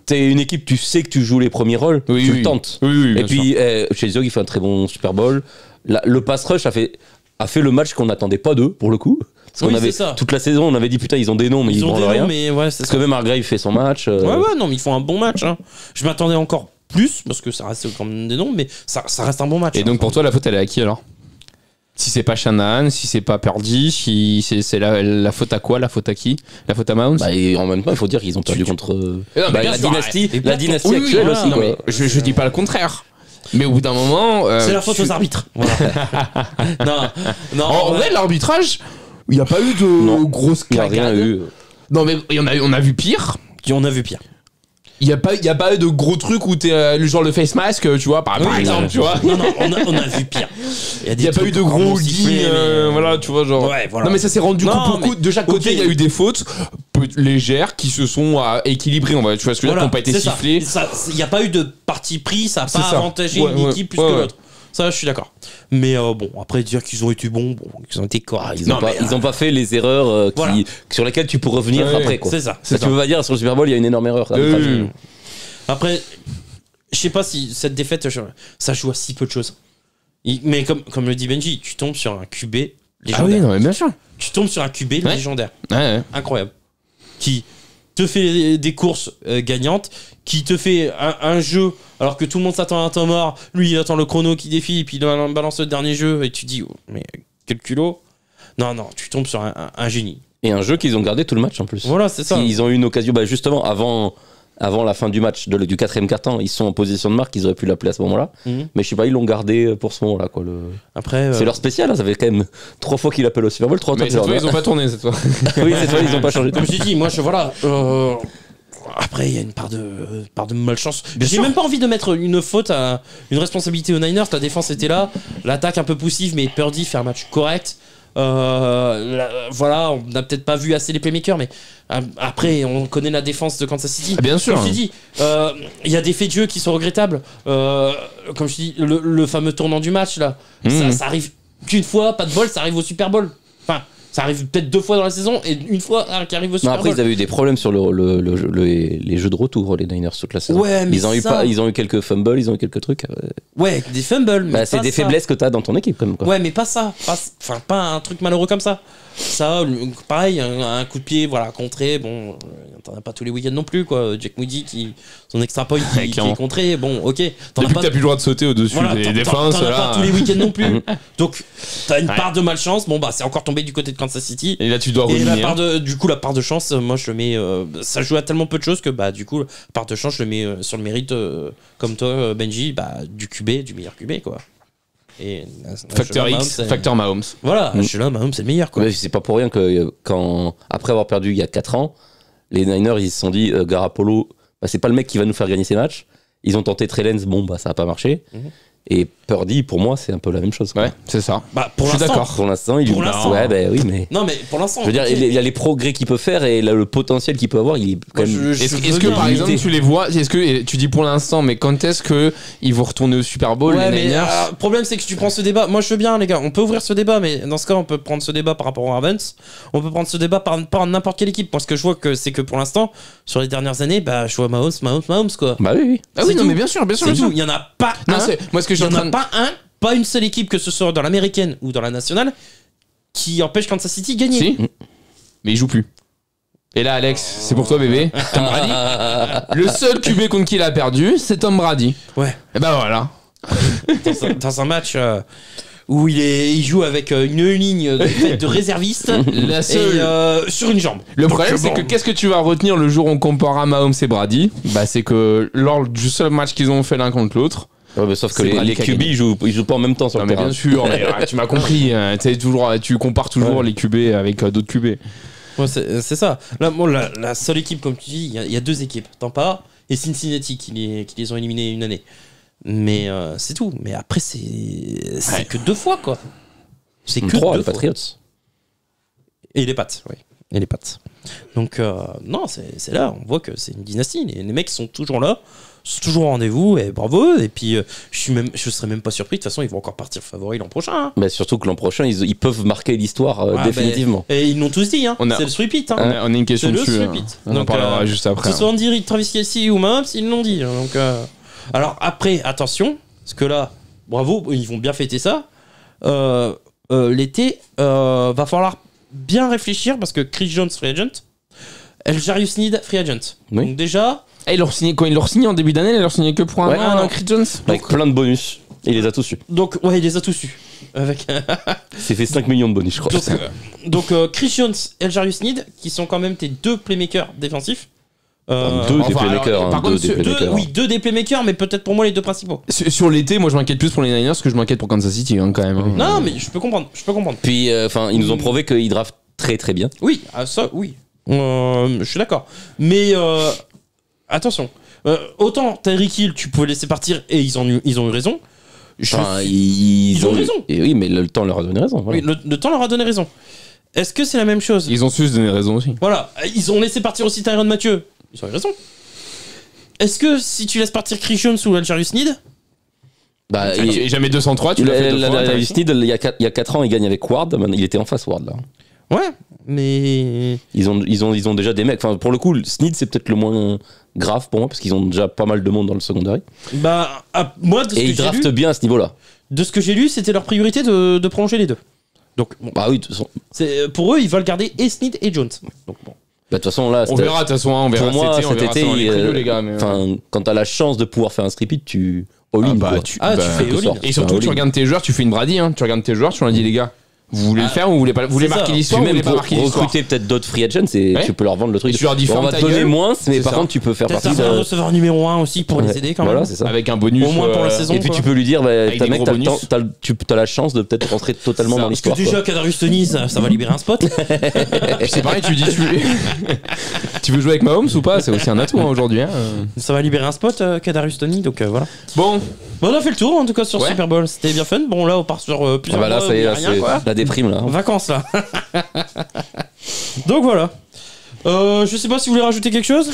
T'es une équipe, tu sais que tu joues les premiers rôles, tu le tentes. Et puis Chase Young il fait un très bon Super Bowl. Le pass rush a fait le match qu'on n'attendait pas d'eux pour le coup. Parce qu'on avait toute la saison, on avait dit putain ils ont des noms mais ils branlent rien. Parce que même Hargrave fait son match. Non mais ils font un bon match. Hein. Je m'attendais encore plus parce que ça reste quand même des noms, mais ça reste un bon match. Et donc pour toi la faute elle est à qui alors? Si c'est pas Shanahan, si c'est pas Purdy, si c'est la faute à quoi? La faute à qui? La faute à Mounds? Et en même temps il faut dire qu'ils ont perdu contre la dynastie actuelle aussi. Non, mais je dis pas le contraire. Mais au bout d'un moment. C'est la faute aux arbitres. Voilà. non. En vrai, l'arbitrage, il n'y a pas eu de grosses claquades. Il n'y a rien eu. Non, mais on a vu pire. On a vu pire. Il n'y a pas eu de gros trucs où t'es le genre le face mask, tu vois, par exemple, tu vois. Non, on a vu pire. Il n'y a pas eu de gros holding, voilà, tu vois, genre. Ouais, voilà. Non, mais ça s'est rendu coup pour coup. De chaque côté, il y a eu des fautes légères qui se sont équilibrées, tu vois ce que je veux dire, qui n'ont pas été sifflées. Il n'y a pas eu de parti pris, ça n'a pas avantagé une équipe plus que l'autre. Ça, je suis d'accord. Mais après, dire qu'ils ont été bons, qu'ils ont été corrects. Ils n'ont pas fait les erreurs sur lesquelles tu peux revenir après. Quoi. C'est ça. Tu veux pas dire sur le Super Bowl, il y a une énorme erreur. Après, je sais pas si cette défaite, ça joue à si peu de choses. Mais comme le dit Benji, tu tombes sur un QB légendaire. Ah oui, non, mais bien sûr. Tu tombes sur un QB légendaire. Ouais. Incroyable. Qui te fait des courses gagnantes, qui te fait un jeu alors que tout le monde s'attend à un temps mort, lui il attend le chrono qui défile et puis il balance le dernier jeu et tu dis mais quel culot. Non, tu tombes sur un génie. Et un jeu qu'ils ont gardé tout le match en plus. Voilà, c'est ça. Ils ont eu une occasion justement avant avant la fin du match, du 4e quart-temps, ils sont en position de marque, ils auraient pu l'appeler à ce moment-là. Mais je sais pas, ils l'ont gardé pour ce moment-là. Quoi, Après, c'est leur spécial, hein, ça fait quand même 3 fois qu'il appelle au Super Bowl, 3 mais cette fois, ils ont pas tourné cette fois. Oui, cette fois, ils ont pas changé. Comme je t'ai dit, moi, après, il y a une part de malchance. J'ai même pas envie de mettre une faute, une responsabilité aux Niners. La défense était là, l'attaque un peu poussive, mais Purdy fait un match correct. Voilà, on n'a peut-être pas vu assez les playmakers, mais après, on connaît la défense de Kansas City. Bien sûr. Comme je t'ai dit, il y a des faits de jeu qui sont regrettables. Comme je dis, le fameux tournant du match là, ça arrive qu'une fois, pas de bol, ça arrive au Super Bowl. Enfin. Ça arrive peut-être 2 fois dans la saison et une fois qui arrive au Super Bowl. Après, ils avaient eu des problèmes sur les jeux de retour, les Niners, toute la saison. Ouais, mais ils ont eu quelques fumbles, ils ont eu quelques trucs. Ouais, des fumbles. Mais c'est des faiblesses que t'as dans ton équipe, quand même. Quoi. Ouais, mais pas ça. Pas un truc malheureux comme ça. Ça, pareil, un coup de pied, voilà, contré. Bon, t'en as pas tous les week-ends non plus, quoi. Jack Moody, son extra point qui est contré. Bon, ok. Depuis que t'as plus le droit de sauter au-dessus des défenses. T'en as pas tous les week-ends non plus. Donc, t'as une part de malchance. Bon, bah, c'est encore tombé du côté de Kansas City. Et là, tu dois revenir. Et la part de chance, moi, je le mets. Ça joue à tellement peu de choses que, bah, du coup, la part de chance, je le mets sur le mérite, comme toi, Benji, bah, du meilleur QB, quoi. Et Facteur X, Facteur Mahomes. Voilà, je suis là, Mahomes c'est le meilleur, quoi. Ouais, c'est pas pour rien que après avoir perdu il y a 4 ans, les Niners ils se sont dit Garoppolo, bah, c'est pas le mec qui va nous faire gagner ces matchs. Ils ont tenté Trey Lance, bon bah ça a pas marché. Et Purdy, pour moi, c'est un peu la même chose. Quoi. Ouais, c'est ça. Bah, pour l'instant, d'accord. Pour l'instant, ouais, bah oui, mais. Non, mais pour l'instant. Je veux dire, il y a les progrès qu'il peut faire et le potentiel qu'il peut avoir, il est quand même. Est-ce que par exemple, tu les vois, est-ce que tu dis pour l'instant, mais quand est-ce que ils vont retourner au Super Bowl, ouais, les Niners? Le problème, c'est que tu prends ce débat. Moi, je veux bien, les gars. On peut ouvrir ce débat, mais dans ce cas, on peut prendre ce débat par rapport aux Ravens. On peut prendre ce débat par n'importe quelle équipe. Parce que je vois que c'est que pour l'instant, sur les dernières années, bah, je vois Mahomes, quoi. Bah oui. Ah oui, non, mais bien sûr. Il y en a pas un. Moi, ce que je suis en train de. Pas une seule équipe, que ce soit dans l'américaine ou dans la nationale, qui empêche Kansas City de gagner. Si. Mais il joue plus. Et là, Alex, c'est pour toi, bébé. Tom Brady. Le seul QB contre qui il a perdu, c'est Tom Brady. Ouais. Et ben voilà. Dans un match où il joue avec une ligne de réserviste, la seule... et sur une jambe. Le problème, c'est que qu'est-ce que tu vas retenir le jour où on comparera Mahomes et Brady? Bah, c'est que lors du seul match qu'ils ont fait l'un contre l'autre. Ouais, mais sauf que les QB ils jouent pas en même temps sur le terrain. Bien sûr, mais, tu m'as compris. Tu compares toujours les QB avec d'autres QB. Ouais, c'est ça. Là, bon, la seule équipe, comme tu dis, il y a 2 équipes, Tampa et Cincinnati, qui les ont éliminés une année. Mais c'est tout. Mais après, c'est que 2 fois, quoi. C'est que 3, 2 les fois. Patriots. Et les Pats, oui. Et les Pats. Donc, non, c'est là, on voit que c'est une dynastie. Les mecs sont toujours là. C'est toujours au rendez-vous et bravo. Et puis je serais même pas surpris. De toute façon, ils vont encore partir favoris l'an prochain. Hein. Mais surtout que l'an prochain, ils peuvent marquer l'histoire définitivement. Et ils l'ont tous dit. Hein. C'est le sweep-it. Hein. On a une question dessus. On en parlera juste après. Que ce soit Andy Reid, Travis Kelce ou Mahomes, ils l'ont dit. Hein. Donc, alors après, attention, parce que là, bravo, ils vont bien fêter ça. L'été, va falloir bien réfléchir parce que Chris Jones, free agent, L'Jarius Sneed, free agent. Oui. Donc déjà. Et quand ils l'ont signé en début d'année, ils l'ont signé que pour un an, Chris Jones. Avec plein de bonus. Et il les a tous eu. Donc, ouais, il les a tous eu. Avec. C'est fait 5 millions de bonus, je crois. Donc Chris Jones et L'Jarius Sneed, qui sont quand même tes 2 playmakers défensifs. 2 des playmakers. Par contre, oui, 2 des playmakers, mais peut-être pour moi les 2 principaux. Sur l'été, moi je m'inquiète plus pour les Niners que je m'inquiète pour Kansas City, hein, quand même. Hein. Non, mais je peux comprendre. Puis, ils nous ont prouvé qu'ils draftent très très bien. Oui, ça, oui. Je suis d'accord. Mais attention. Autant Tyreek Hill, tu pouvais laisser partir et ils ont eu raison. Ils ont raison. Et oui, mais le temps leur a donné raison. Voilà. Oui, le temps leur a donné raison. Est-ce que c'est la même chose? Ils ont su se donner raison aussi. Voilà. Ils ont laissé partir aussi Tyrann Mathieu. Ils ont eu raison. Est-ce que si tu laisses partir Chris Jones ou L'Jarius Sneed, bah, jamais 203, tu l'as fait 2 fois. L'Jarius Sneed, il y a 4 ans, il gagne avec Ward. Il était en face Ward là. Ouais, mais ils ont déjà des mecs. Enfin, pour le coup, Sneed c'est peut-être le moins grave pour moi parce qu'ils ont déjà pas mal de monde dans le secondary. Bah, moi, et ils draftent bien à ce niveau-là. De ce que j'ai lu, c'était leur priorité de prolonger les 2. Donc, bon, bah oui, de toute façon. Pour eux, ils veulent garder et Sneed et Jones. Donc bon. Bah, de toute façon, là, on verra, de toute façon, on verra. Pour moi, cet été, les gars, mais quand t'as la chance de pouvoir faire un strip-it, tu all-in. Tu fais all-in. Et surtout, tu regardes tes joueurs, tu fais une Brady, hein. Tu regardes tes joueurs, tu leur dis, les gars, Vous voulez le faire ou vous voulez pas, vous voulez marquer l'histoire ou vous voulez pas marquer l'histoire? Recruter peut-être d'autres free agents et tu peux leur vendre le truc. Tu leur dis on va te donner moins, mais par contre tu peux faire partie de receveur numéro 1 aussi pour les aider quand même. Voilà, c'est ça. Avec un bonus au moins pour la saison. Et puis tu peux lui dire, t'as la chance de peut-être rentrer totalement dans l'histoire. Parce que déjà Kadarius Toney, ça va libérer un spot. C'est pareil, tu dis tu veux jouer avec Mahomes ou pas? C'est aussi un atout aujourd'hui. Ça va libérer un spot, Kadarius Toney, donc voilà. Bon, on a fait le tour en tout cas sur Super Bowl, c'était bien fun. Bon là on part sur plusieurs mois, ça y est, là, c'est la déprime là. Vacances là. Donc voilà. Je sais pas si vous voulez rajouter quelque chose.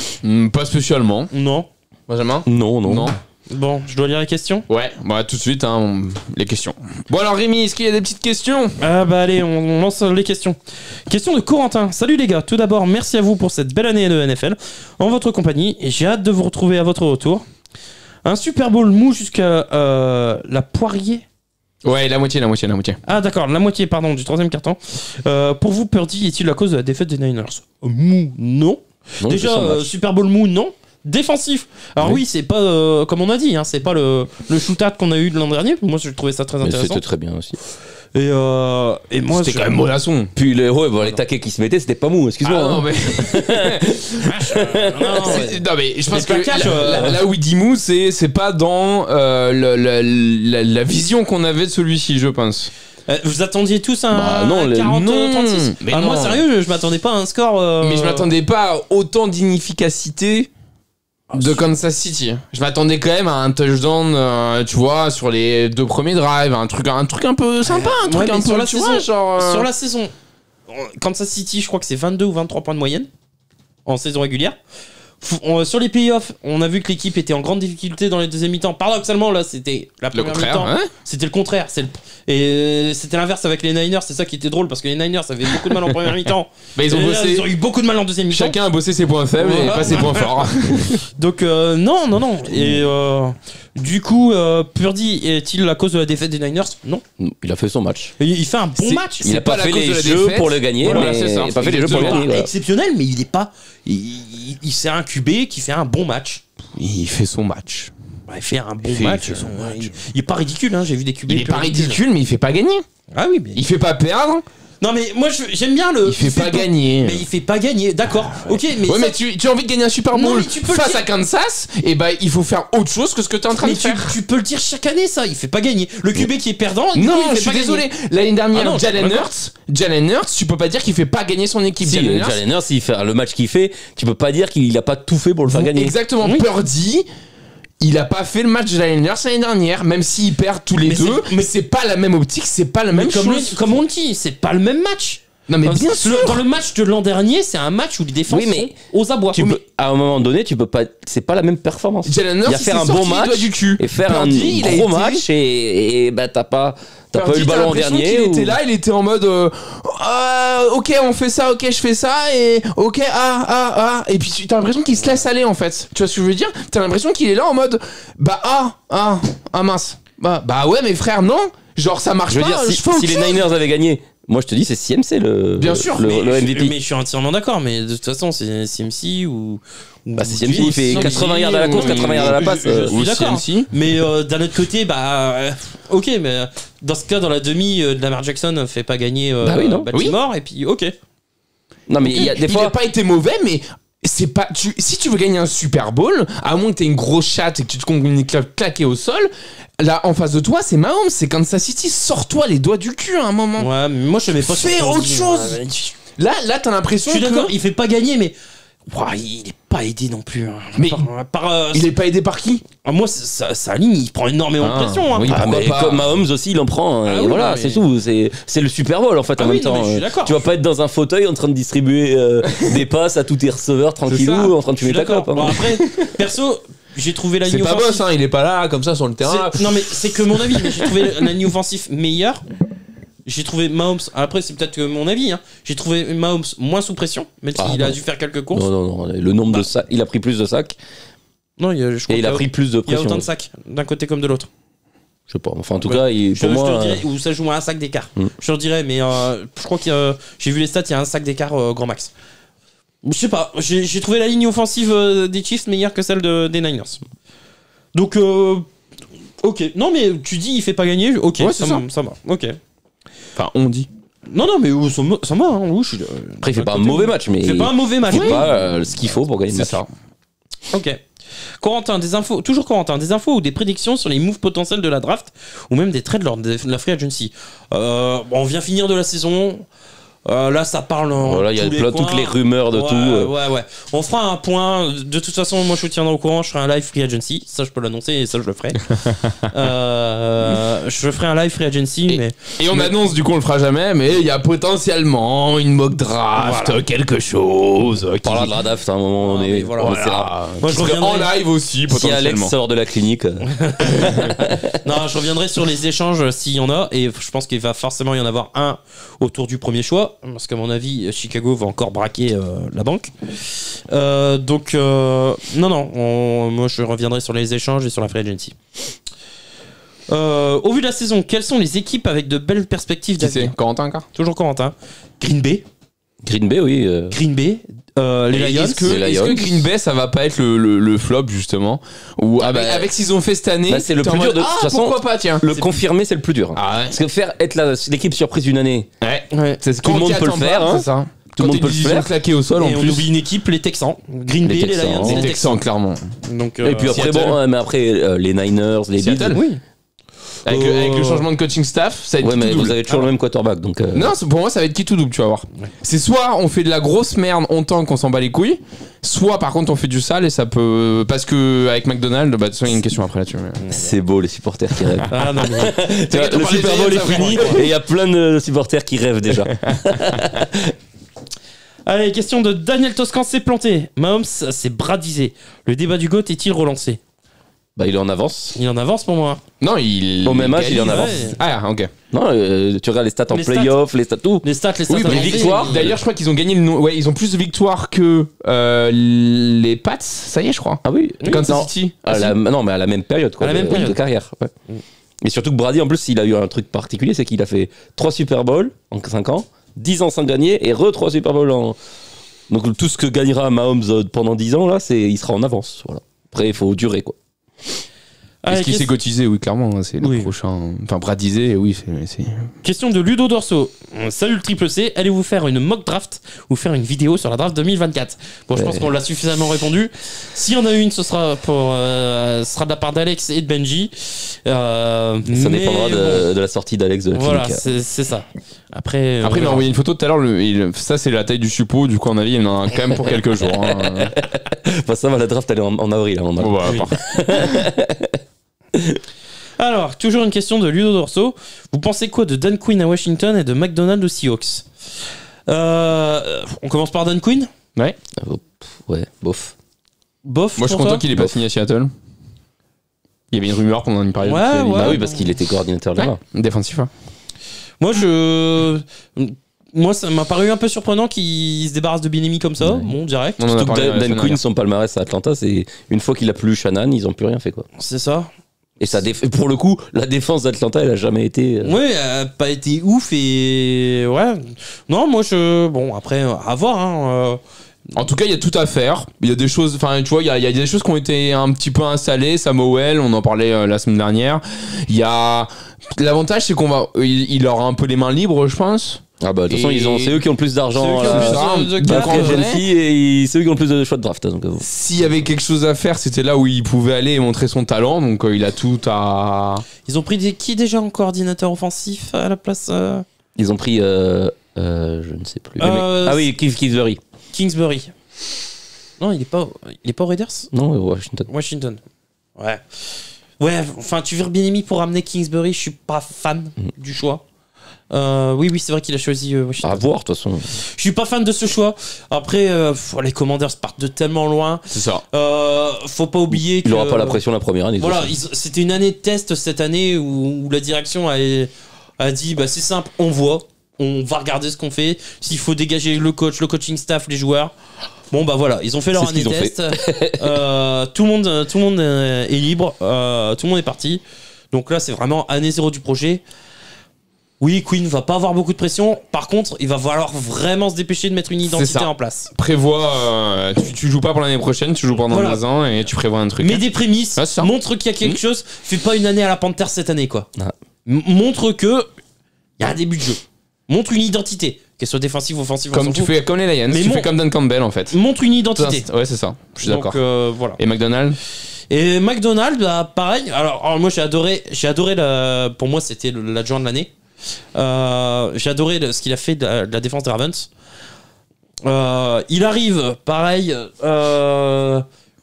Pas spécialement. Non. Benjamin? Non. Bon, je dois lire les questions. Ouais, bah tout de suite, les questions. Bon alors Rémi, est-ce qu'il y a des petites questions? Ah bah allez, on lance les questions. Question de Corentin. Salut les gars, tout d'abord merci à vous pour cette belle année de NFL en votre compagnie et j'ai hâte de vous retrouver à votre retour. Un Super Bowl mou jusqu'à la Poirier. Ouais, la moitié. Ah d'accord, la moitié pardon du troisième quart-temps. Pour vous, Purdy est-il la cause de la défaite des Niners? Mou, non. Déjà, Super Bowl mou, non. Défensif. Alors oui, c'est pas comme on a dit, hein, c'est pas le shootout qu'on a eu de l'an dernier. Moi, je trouvais ça très intéressant. C'était très bien aussi. Et moi, c'était quand même mollasson. Puis les taquets qui se mettaient, c'était pas mou. Excuse-moi. Non mais je pense que là où il dit mou, c'est pas dans la vision qu'on avait de celui-ci, je pense. Vous attendiez tous un 40-36. Moi, sérieux, je m'attendais pas à un score. Mais je m'attendais pas à autant d'inefficacité de Kansas City. Je m'attendais quand même à un touchdown, tu vois, sur les 2 premiers drives, un truc un peu sympa, un truc un peu sur la tu saison, vois, genre sur la saison. Kansas City, je crois que c'est 22 ou 23 points de moyenne en saison régulière. Sur les playoffs, on a vu que l'équipe était en grande difficulté dans les deuxièmes mi-temps. Paradoxalement, là, c'était la première mi-temps. Hein, c'était le contraire. Et c'était l'inverse avec les Niners. C'est ça qui était drôle parce que les Niners avaient beaucoup de mal en première mi-temps. Bah, ils ont eu beaucoup de mal en deuxième mi-temps. Chacun a bossé ses points faibles et pas ses points forts. Donc, non. Et du coup, Purdy est-il la cause de la défaite des Niners? Non. Il a fait son match. Il fait un bon match. Il n'a pas fait les jeux pour le gagner. Voilà, c'est ça. Il n'a pas fait les jeux pour le gagner. Exceptionnel, mais il est pas. Il c'est un QB qui fait un bon match. Il fait son match. Il fait un bon match. Il est pas ridicule, hein. J'ai vu des QB. Il est pas ridicule, mais il fait pas gagner. Ah oui, mais il fait pas perdre. Non mais moi j'aime bien le. Il fait pas gagner. Mais il fait pas gagner, d'accord. Ok, mais. Ouais, mais tu as envie de gagner un Super Bowl face à Kansas, et bah il faut faire autre chose que ce que t'es en train de faire. Tu peux le dire chaque année, ça. Il fait pas gagner. Le QB qui est perdant. Non, je suis désolé. L'année dernière, Jalen Hurts, tu peux pas dire qu'il fait pas gagner son équipe. Jalen Hurts, il fait le match qu'il fait, tu peux pas dire qu'il a pas tout fait pour le faire gagner. Exactement. Purdy. Il a pas fait le match de l'année dernière, même s'ils perdent tous les deux. Mais c'est pas la même optique, c'est pas la même chose. Comme on le dit, c'est pas le même match. Non mais bien sûr. Dans le match de l'an dernier, c'est un match où les défenses sont aux abois. À un moment donné, tu peux pas. C'est pas la même performance. Jalen Hurts, il y a faire un bon match du cul. Et faire un gros match et bah t'as pas eu le ballon en dernier. Il était là, il était en mode ok on fait ça, ok je fais ça et ok et puis t'as l'impression qu'il se laisse aller en fait. Tu vois ce que je veux dire? T'as l'impression qu'il est là en mode mince. Bah ouais mais frère non. Genre ça marche pas. Je veux dire si les Niners avaient gagné. Moi, je te dis, c'est CMC le MVP. Mais je suis entièrement d'accord. Mais de toute façon, c'est CMC ou c'est CMC, il fait 80 yards à la course, 80 yards à la passe. Je suis d'accord. Mais d'un autre côté, ok, mais dans ce cas, dans la demi, Lamar Jackson fait pas gagner Baltimore, et puis ok. Non, mais il y a des fois. Il n'a pas été mauvais, mais. C'est pas si tu veux gagner un Super Bowl, à moins que t'aies une grosse chatte et que tu te comptes claquer au sol, là en face de toi c'est Mahomes, c'est Kansas City, sors-toi les doigts du cul à un moment. Ouais, mais moi je savais pas. Fais autre chose. Là t'as l'impression que. Je suis d'accord, il fait pas gagner, mais il est pas aidé non plus. Hein. Mais il est pas aidé par qui? Moi, sa ligne, il prend énormément de pression. Hein. Oui, mais comme Mahomes aussi, il en prend. Et voilà, c'est tout. C'est le Super Bowl en fait en même temps. Tu vas pas être dans un fauteuil en train de distribuer des passes à tous tes receveurs tranquillou, en train de fumer ta clope. Bon, après, perso. J'ai trouvé la ligne offensive. C'est pas boss, hein, il est pas là comme ça sur le terrain. Non, mais c'est que mon avis. Mais j'ai trouvé la ligne offensive meilleure. J'ai trouvé Mahomes. Après, c'est peut-être que mon avis. Hein, j'ai trouvé Mahomes moins sous pression, même s'il a dû faire quelques courses. Non. Le nombre de sacs, il a pris plus de sacs. Non, je crois il a pris plus de pression. Il y a autant de sacs d'un côté comme de l'autre. Je sais pas. Enfin, en tout cas, pour moi, je te dirais, ou ça joue à un sac d'écart. Je te dirais, mais je crois que j'ai vu les stats. Il y a un sac d'écart grand max. Je sais pas. J'ai trouvé la ligne offensive des Chiefs meilleure que celle des Niners. Donc, ok. Non, mais tu dis il fait pas gagner. Ok, ouais, ça va. Ok. Enfin, on dit. Non, mais ça va. Hein, après, il fait pas un mauvais match, mais. Il fait pas un mauvais match. Il fait pas ce qu'il faut pour gagner le match. C'est ça. Ok. Corentin, des infos ou des prédictions sur les moves potentiels de la draft ou même des trades lors de la free agency. On vient finir de la saison. Là, ça parle en voilà, il y a toutes les rumeurs de tout. Ouais. On fera un point. De toute façon, moi, je vous tiendrai au courant. Je ferai un live free agency. Ça, je peux l'annoncer et ça, je le ferai. Je ferai un live free agency. Et on annonce, du coup, on le fera jamais, mais il y a potentiellement une mock draft, quelque chose. On parlera de la draft à un moment. On essaiera. Moi, je reviendrai en live aussi, potentiellement. Si Alex sort de la clinique. Non, je reviendrai sur les échanges s'il y en a. Et je pense qu'il va forcément y en avoir un autour du premier choix. Parce qu'à mon avis, Chicago va encore braquer la banque. Moi je reviendrai sur les échanges et sur la free agency. Au vu de la saison, quelles sont les équipes avec de belles perspectives d'avenir? Qui c'est Corentin encore? Toujours Corentin. Green Bay, oui. Green Bay. Les Lions. Est-ce que Green Bay ça va pas être le flop justement ou avec ce qu'ils ont fait cette année? C'est le plus dur de toute façon. Pourquoi pas, tiens. Le confirmer c'est le plus dur. Parce que être l'équipe surprise d'une année. C'est tout le monde peut le faire. C'est ça. Tout le monde peut le faire. Claqué au sol et en on plus. oublie une équipe, les Texans. Green Bay, les Lions, les Texans clairement. Donc, et puis après les Niners, les Bills. Oui. Avec le changement de coaching staff, ça va être qui tout double. Vous avez toujours le même quarterback. Donc Non, pour moi, ça va être qui tout double, tu vas voir. C'est soit on fait de la grosse merde, on tank, on s'en bat les couilles, soit par contre on fait du sale et ça peut. Parce que avec McDonald's, de toute façon, il y a une question après là-dessus. C'est beau, les supporters qui rêvent. Non, mais... Tu vois, le Super Bowl est fini et il y a plein de supporters qui rêvent déjà. Allez, question de Daniel Toscan s'est planté. Mahomes s'est bradisé. Le débat du GOAT est-il relancé? Il est en avance. Il est en avance pour moi. Non, au même âge, il est en avance. Ah, ok. Non, tu regardes les stats en playoff, les stats tout. Les stats, les victoires. D'ailleurs, je crois qu'ils ont gagné ils ont plus de victoires que les Pats. Ça y est, je crois. Ah oui. Kansas City. Non, mais à la même période, quoi. À la même période de carrière. Ouais. Et surtout que Brady, en plus, il a eu un truc particulier, c'est qu'il a fait 3 Super Bowls en 5 ans, 10 ans sans gagner, et 3 Super Bowls en. Donc tout ce que gagnera Mahomes pendant 10 ans, là, il sera en avance. Voilà. Après, il faut durer, quoi. Est-ce qu'il s'est cotisé? Oui, clairement, c'est le prochain. Enfin, bradisé, oui. C'est... Question de Ludo Dorso. Salut le triple C, allez-vous faire une mock draft ou faire une vidéo sur la draft 2024? Bon, je pense qu'on l'a suffisamment répondu. S'il y en a une, ce sera de la part d'Alex et de Benji. Ça dépendra de la sortie d'Alex de la clinique. Voilà, c'est ça. Après il m'a envoyé une photo tout à l'heure. Ça, c'est la taille du suppôt. Du coup, en avis, il en a quand même pour quelques jours. Hein. Ça va, la draft, elle est en avril. Hein, Alors, toujours une question de Ludo Dorso. Vous pensez quoi de Dan Quinn à Washington et de McDonald aux Seahawks? On commence par Dan Quinn? Ouais. Ouais, bof. Bof. Moi, je suis content qu'il ait pas signé à Seattle. Il y avait une rumeur pendant une période. Bah oui, parce qu'il était coordinateur là-bas. Défensif. Moi, ça m'a paru un peu surprenant qu'il se débarrasse de Bieniemy comme ça, direct. Surtout que Dan Quinn, son palmarès à Atlanta, c'est une fois qu'il a plus Shanahan, ils ont plus rien fait, quoi. C'est ça. Et pour le coup, la défense d'Atlanta, elle a jamais été. Ouais, elle a pas été ouf et ouais. Non, moi bon après à voir. Hein, En tout cas, il y a tout à faire. Il y a des choses, enfin, tu vois, il y a des choses qui ont été un petit peu installées. Samuel, on en parlait la semaine dernière. Il y a l'avantage, c'est il aura un peu les mains libres, je pense. Ah bah de toute façon, c'est eux qui ont le plus d'argent et c'est eux qui ont le plus de choix de draft. S'il y avait quelque chose à faire, c'était là où il pouvait aller et montrer son talent. Donc il a tout à. Ils ont pris qui déjà en coordinateur offensif à la place? Ils ont pris, je ne sais plus. Ah oui, Kingsbury. Kingsbury. Non, il est pas aux Raiders? Non, Washington. Ouais. Ouais, enfin, tu vires Bieniemy pour ramener Kingsbury, je suis pas fan du choix. Oui, c'est vrai qu'il a choisi Washington. À voir, de toute façon. Je suis pas fan de ce choix. Après, les Commanders partent de tellement loin. C'est ça. Faut pas oublier qu'il aura pas la pression la première année. Voilà, c'était une année de test cette année où la direction a dit c'est simple, on va regarder ce qu'on fait. S'il faut dégager le coach, le coaching staff, les joueurs. Bon voilà, ils ont fait leur année de test. Tout le monde est libre, tout le monde est parti. Donc là, c'est vraiment année zéro du projet. Oui, Quinn va pas avoir beaucoup de pression. Par contre, il va falloir vraiment se dépêcher de mettre une identité en place. Prévois, tu joues pas pour l'année prochaine, tu joues pendant 2 ans et tu prévois un truc. Mets des prémices, montre qu'il y a quelque chose. Fais pas une année à la Panthère cette année, quoi. Montre que il y a un début de jeu. Montre une identité, qu'elle soit défensive, offensive. Comme tu fais comme les Lions, tu fais comme Dan Campbell en fait. Montre une identité. Ouais, c'est ça. Je suis d'accord. Voilà. Et McDonald's. Et McDonald's, bah, pareil. Alors moi j'ai adoré pour moi c'était l'adjoint de l'année. J'ai adoré ce qu'il a fait de la défense des Ravens. Il arrive, pareil,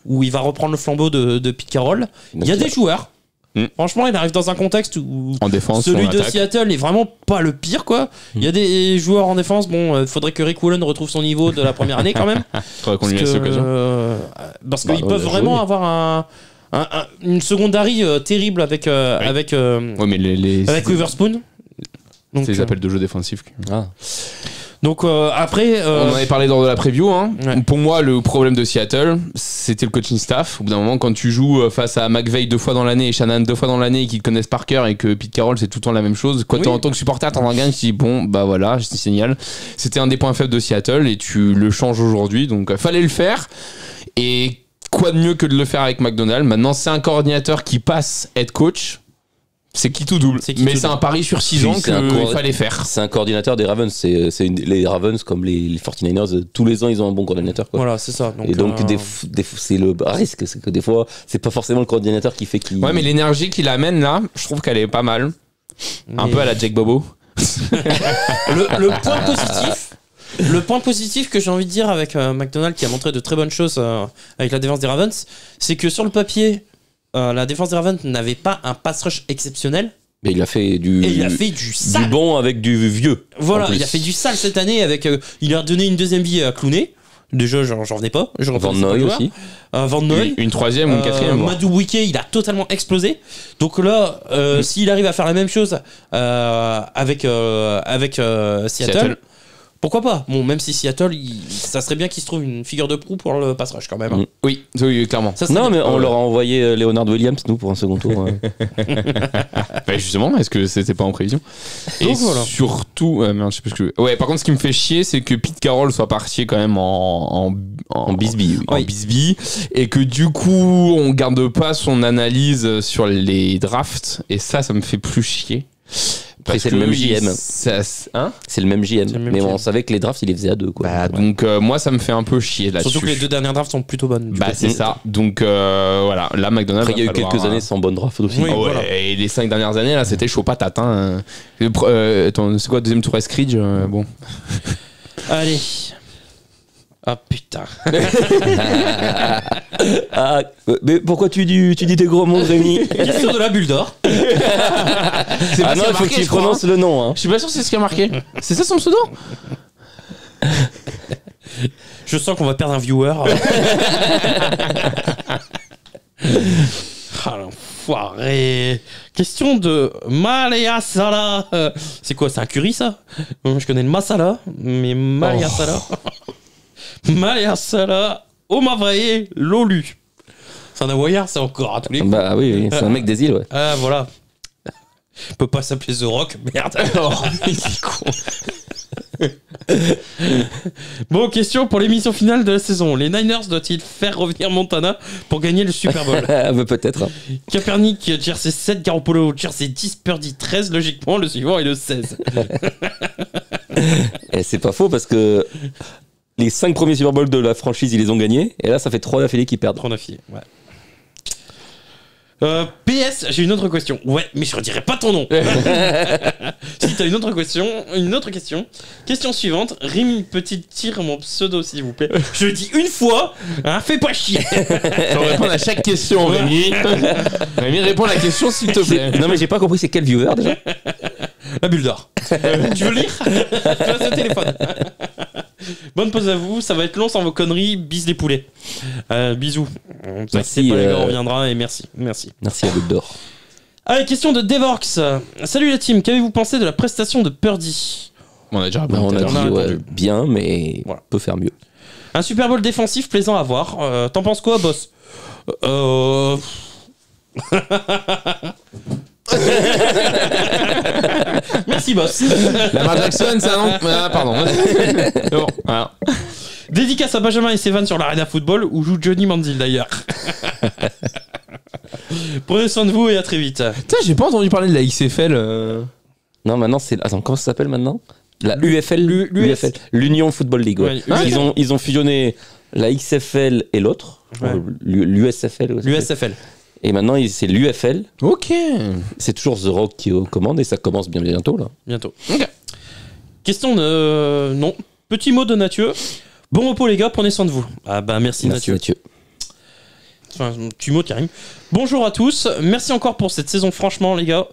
où il va reprendre le flambeau de Pete Carroll. Il y a des joueurs. Franchement, il arrive dans un contexte où en défense, celui de Seattle est vraiment pas le pire, quoi. Il y a des joueurs en défense. Bon, il faudrait que Rick Woolen retrouve son niveau de la première année quand même. Faudrait qu'on lui laisse l'occasion. Parce qu'ils peuvent vraiment avoir une secondary terrible avec Witherspoon. C'est les appels de jeu défensifs. Donc après... On en avait parlé lors de la preview. Hein. Ouais. Pour moi, le problème de Seattle, c'était le coaching staff. Au bout d'un moment, quand tu joues face à McVay 2 fois dans l'année et Shanahan 2 fois dans l'année et qu'ils te connaissent par cœur et que Pete Carroll, c'est tout le temps la même chose, quand en tant que supporter, t'en regardes, tu te dis bon, bah voilà, c'est signal. C'était un des points faibles de Seattle et tu le changes aujourd'hui. Donc fallait le faire. Et quoi de mieux que de le faire avec McDonald's. Maintenant, c'est un coordinateur qui passe head coach. C'est qui tout double. Mais c'est un pari sur 6 ans qu'il fallait faire. C'est un coordinateur des Ravens. Les Ravens, comme les 49ers, tous les ans, ils ont un bon coordinateur. Quoi. Voilà, c'est ça. Donc, et donc, c'est le risque. C'est que des fois, c'est pas forcément le coordinateur qui fait qu'il. Ouais, mais l'énergie qu'il amène là, je trouve qu'elle est pas mal. Un peu à la Jake Bobo. le point positif. Le point positif que j'ai envie de dire avec McDonald's qui a montré de très bonnes choses avec la défense des Ravens, c'est que sur le papier, la défense des Ravens n'avait pas un pass rush exceptionnel. Mais il a fait du sale. Du bon avec du vieux. Voilà, il a fait du sale cette année avec. Il a donné une deuxième vie à Clooney. Déjà, j'en revenais pas. Van Noy aussi. Van Noy. Une troisième ou une quatrième. Madubuike, il a totalement explosé. Donc là, s'il arrive à faire la même chose avec Seattle. Pourquoi pas? Bon, même si Seattle, ça serait bien qu'il se trouve une figure de proue pour le pass rush quand même. Oui, clairement. Non, mais on leur a envoyé Leonard Williams, nous, pour un second tour. Bah justement, est-ce que c'était pas en prévision? Et donc, voilà. Surtout, merde, je sais pas ce que. Ouais, par contre, ce qui me fait chier, c'est que Pete Carroll soit parti quand même en bisbille. En bisbille. Et que du coup, on garde pas son analyse sur les drafts. Et ça me fait plus chier. Après, c'est le même JM. C'est le même JM. Mais on savait que les drafts, il les faisait à 2. Quoi. Bah, donc, moi, ça me fait un peu chier là-dessus. Surtout que les 2 dernières drafts sont plutôt bonnes. Bah, c'est ça. Donc, voilà. Là, McDonald's. Après, il y a eu quelques années sans bonne draft aussi. Oui, voilà. Et les 5 dernières années, là, c'était chaud patate. Hein. C'est quoi, deuxième tour Eskridge bon. Allez. Ah putain. Mais pourquoi tu dis tes gros mots, Rémi? Question de la bulle d'or. Non, il faut que tu prononces le nom. Hein. Je suis pas sûr que c'est ce qui a marqué. C'est ça son pseudo? Je sens qu'on va perdre un viewer. Ah l'enfoiré. Question de Malaya Sala. C'est quoi, c'est un curry ça? Je connais le masala, mais Malaya Sala. Malaya Sala, Omavrae, Lolu. C'est un Hawaïen, c'est encore à tous les coups. Bah oui, c'est un mec des îles, ouais. Ah voilà. Il peut pas s'appeler The Rock, merde. Il est con. Bon, question pour l'émission finale de la saison. Les Niners doivent-ils faire revenir Montana pour gagner le Super Bowl? Peut-être. Hein. Kaepernick, jersey 7, Garoppolo, jersey 10, Purdy 13. Logiquement, le suivant est le 16. Et c'est pas faux parce que les 5 premiers Super Bowl de la franchise, ils les ont gagnés. Et là, ça fait 3 d'affilée qu'ils perdent. 3 d'affilée, ouais. PS, j'ai une autre question. Ouais, mais je redirai pas ton nom. Si t'as une autre question. Question suivante. Rémi, peut-il tirer mon pseudo, s'il vous plaît? Je le dis une fois, hein, fais pas chier. Faut répondre à chaque question, Rémi. Rémi, réponds à la question, s'il te plaît. Non, mais j'ai pas compris, c'est quel viewer déjà? La bulle d'or. Tu veux lire? Je passe le téléphone. Bonne pause à vous, ça va être long sans vos conneries. Bis les poulets. Bisous. Merci. On reviendra et merci. Merci à Bulle d'or. Allez, question de Devorx. Salut la team, qu'avez-vous pensé de la prestation de Purdy? On a déjà répondu. On a dit bien, mais voilà. On peut faire mieux. Un Super Bowl défensif plaisant à voir. T'en penses quoi, boss? Merci boss. Lamar Jackson, c'est un nom. Pardon. Bon, voilà. Dédicace à Benjamin et Sévan sur l'Arena Football où joue Johnny Mandil d'ailleurs. Prenez soin de vous et à très vite. Putain, j'ai pas entendu parler de la XFL. Non, maintenant c'est. Attends, comment ça s'appelle maintenant? La UFL, l'Union Football League. Ouais. Ils ont fusionné la XFL et l'autre, l'USFL. L'USFL. Et maintenant, c'est l'UFL. Ok. C'est toujours The Rock qui est aux commandes et ça commence bien bientôt là. Bientôt. Ok. Question de... Non. Petit mot de Mathieu. Bon repos les gars, prenez soin de vous. Ah bah merci Mathieu. Enfin, tu mot Karim. Bonjour à tous. Merci encore pour cette saison. Franchement les gars,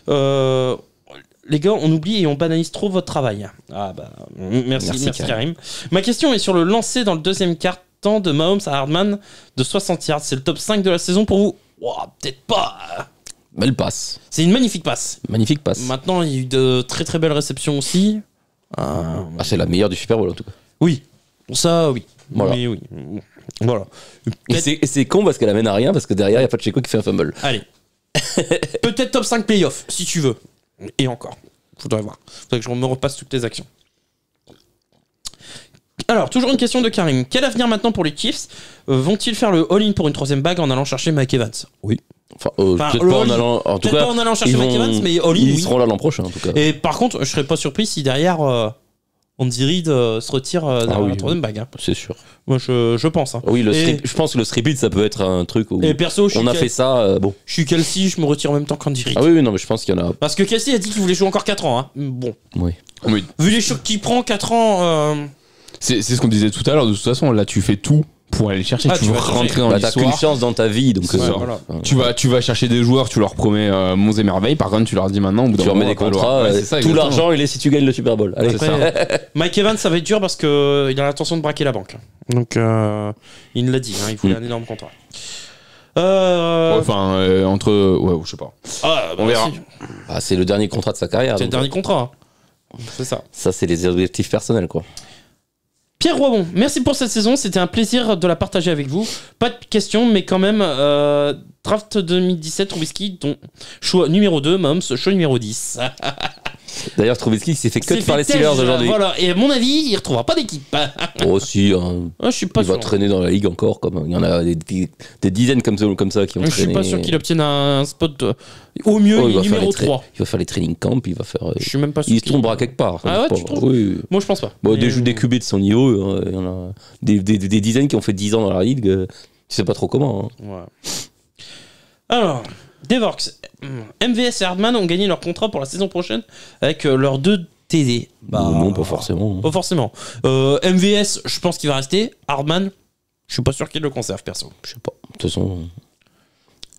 on oublie et on banalise trop votre travail. Ah bah merci Karim. Ma question est sur le lancer dans le deuxième quart-temps de Mahomes à Hardman de 60 yards. C'est le top 5 de la saison pour vous? Peut-être pas. Belle passe. C'est une magnifique passe. Magnifique passe. Maintenant, il y a eu de très très belles réceptions aussi. C'est la meilleure du Super Bowl en tout cas. Oui. Ça, oui. Voilà. Oui. Voilà. Et c'est con parce qu'elle amène à rien parce que derrière, il n'y a pas de Checo qui fait un fumble. Allez. Peut-être top 5 playoff, si tu veux. Et encore. Faudrait voir. Faudrait que je me repasse toutes les actions. Alors, toujours une question de Karim. Quel avenir maintenant pour les Chiefs? Vont-ils faire le all-in pour une troisième bague en allant chercher Mike Evans? Oui. Peut-être pas en allant. En tout cas, pas en allant chercher Mike Evans, mais all-in. Ils seront là l'an prochain en tout cas. Et par contre, je serais pas surpris si derrière Andy Reid se retire dans la troisième bague. C'est sûr. Moi, je pense. Oui, je pense que le strip ça peut être un truc où. Et perso, on a fait ça. Bon. Je suis Kelsey, je me retire en même temps qu'Andy Reid. Ah oui, non, mais je pense qu'il y en a. Parce que Kelsey a dit qu'il voulait jouer encore 4 ans. Hein. Bon. Oui. Vu les chocs qu'il prend, 4 ans. C'est ce qu'on disait tout à l'heure. De toute façon, là, tu fais tout pour aller chercher. Tu vas rentrer dans l'histoire. T'as qu'une chance dans ta vie, donc voilà. Tu vas chercher des joueurs, tu leur promets monts et merveilles. Par contre, tu leur dis maintenant, au bout d'un tu leur mets des contrats. Tout l'argent, il est si tu gagnes le Super Bowl. Allez, après, Mike Evans, ça va être dur parce qu'il a l'intention de braquer la banque. Donc, il nous l'a dit. Il voulait un énorme contrat. Entre. je sais pas. On verra. C'est le dernier contrat de sa carrière. C'est le dernier contrat. C'est ça. Ça, c'est les objectifs personnels, quoi. Pierre Roibon, merci pour cette saison, c'était un plaisir de la partager avec vous. Pas de questions, mais quand même, draft 2017, Trubisky, dont choix numéro 2, Mahomes, choix numéro 10. D'ailleurs, Trubisky s'est fait cut par les Steelers aujourd'hui. Voilà, et à mon avis, il ne retrouvera pas d'équipe. Si, je suis pas sûr. Va traîner dans la ligue encore, comme il y en a des dizaines comme ça qui ont traîné. Je suis pas sûr qu'il obtienne un spot au mieux numéro 3. Il va faire les training camps, il va faire. Je suis même pas sûr. Il se tombera quelque part. Ah ouais, tu trouves? Oui. Moi, je pense pas. Des QB de son niveau, il y en a des dizaines qui ont fait 10 ans dans la ligue. Tu sais pas trop comment. Ouais. Alors. Devorx, MVS et Hardman ont gagné leur contrat pour la saison prochaine avec leurs 2 TD. Non, pas forcément. Pas forcément. MVS, je pense qu'il va rester. Hardman, je suis pas sûr qu'il le conserve, perso. Je sais pas. De toute façon,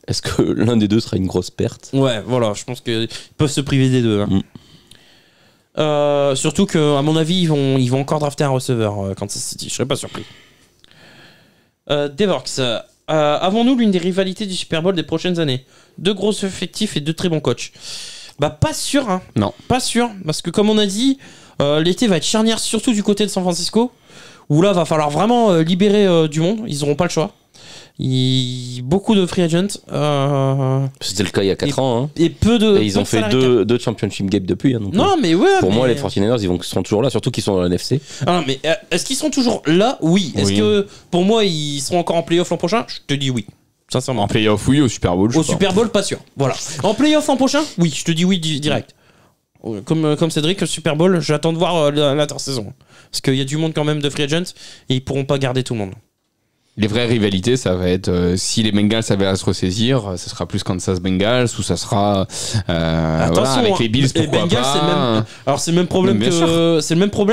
est-ce que l'un des deux sera une grosse perte? Ouais, voilà, je pense qu'ils peuvent se priver des deux. Hein. Surtout qu'à mon avis, ils vont encore drafter un receveur Kansas City. Je serais pas surpris. Devorx, avons-nous l'une des rivalités du Super Bowl des prochaines années? 2 gros effectifs et 2 très bons coachs. Pas sûr, hein. Non. Pas sûr, parce que comme on a dit, l'été va être charnière surtout du côté de San Francisco, où là va falloir vraiment libérer du monde. Ils n'auront pas le choix. Beaucoup de free agents. C'était le cas il y a 4 ans. Hein. Et peu de. Et ils ont fait 2 championship games depuis. Hein, donc non, mais ouais. Pour moi, les 49ers, ils seront toujours là, surtout qu'ils sont dans la NFC. Ah, mais est-ce qu'ils seront toujours là? Oui. Est-ce que pour moi, ils seront encore en playoff l'an prochain? Je te dis oui. Sincèrement. En playoff, oui. Au Super Bowl, au Super Bowl, pas sûr. Voilà. En playoff l'an prochain? Oui, je te dis oui direct. Comme Cédric, le Super Bowl, j'attends de voir l'intersaison. Parce qu'il y a du monde quand même de free agents et ils pourront pas garder tout le monde. Les vraies rivalités, ça va être si les Bengals avaient à se ressaisir, ça sera plus Kansas Bengals ou ça sera avec les Bills, pourquoi Bengals, pas. Alors c'est le même problème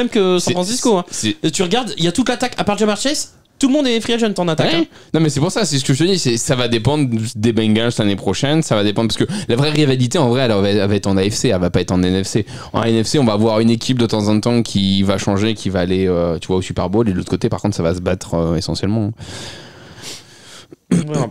que San Francisco. Hein. Tu regardes, il y a toute l'attaque à part Jamar Chase. Tout le monde est free agent en attaque. Ouais. Hein. Non, mais c'est pour ça, c'est ce que je te dis. Ça va dépendre des Bengals l'année prochaine. Ça va dépendre parce que la vraie rivalité, en vrai, elle va être en AFC. Elle va pas être en NFC. En NFC, on va avoir une équipe de temps en temps qui va changer, qui va aller, tu vois, au Super Bowl. Et de l'autre côté, par contre, ça va se battre essentiellement. Voilà.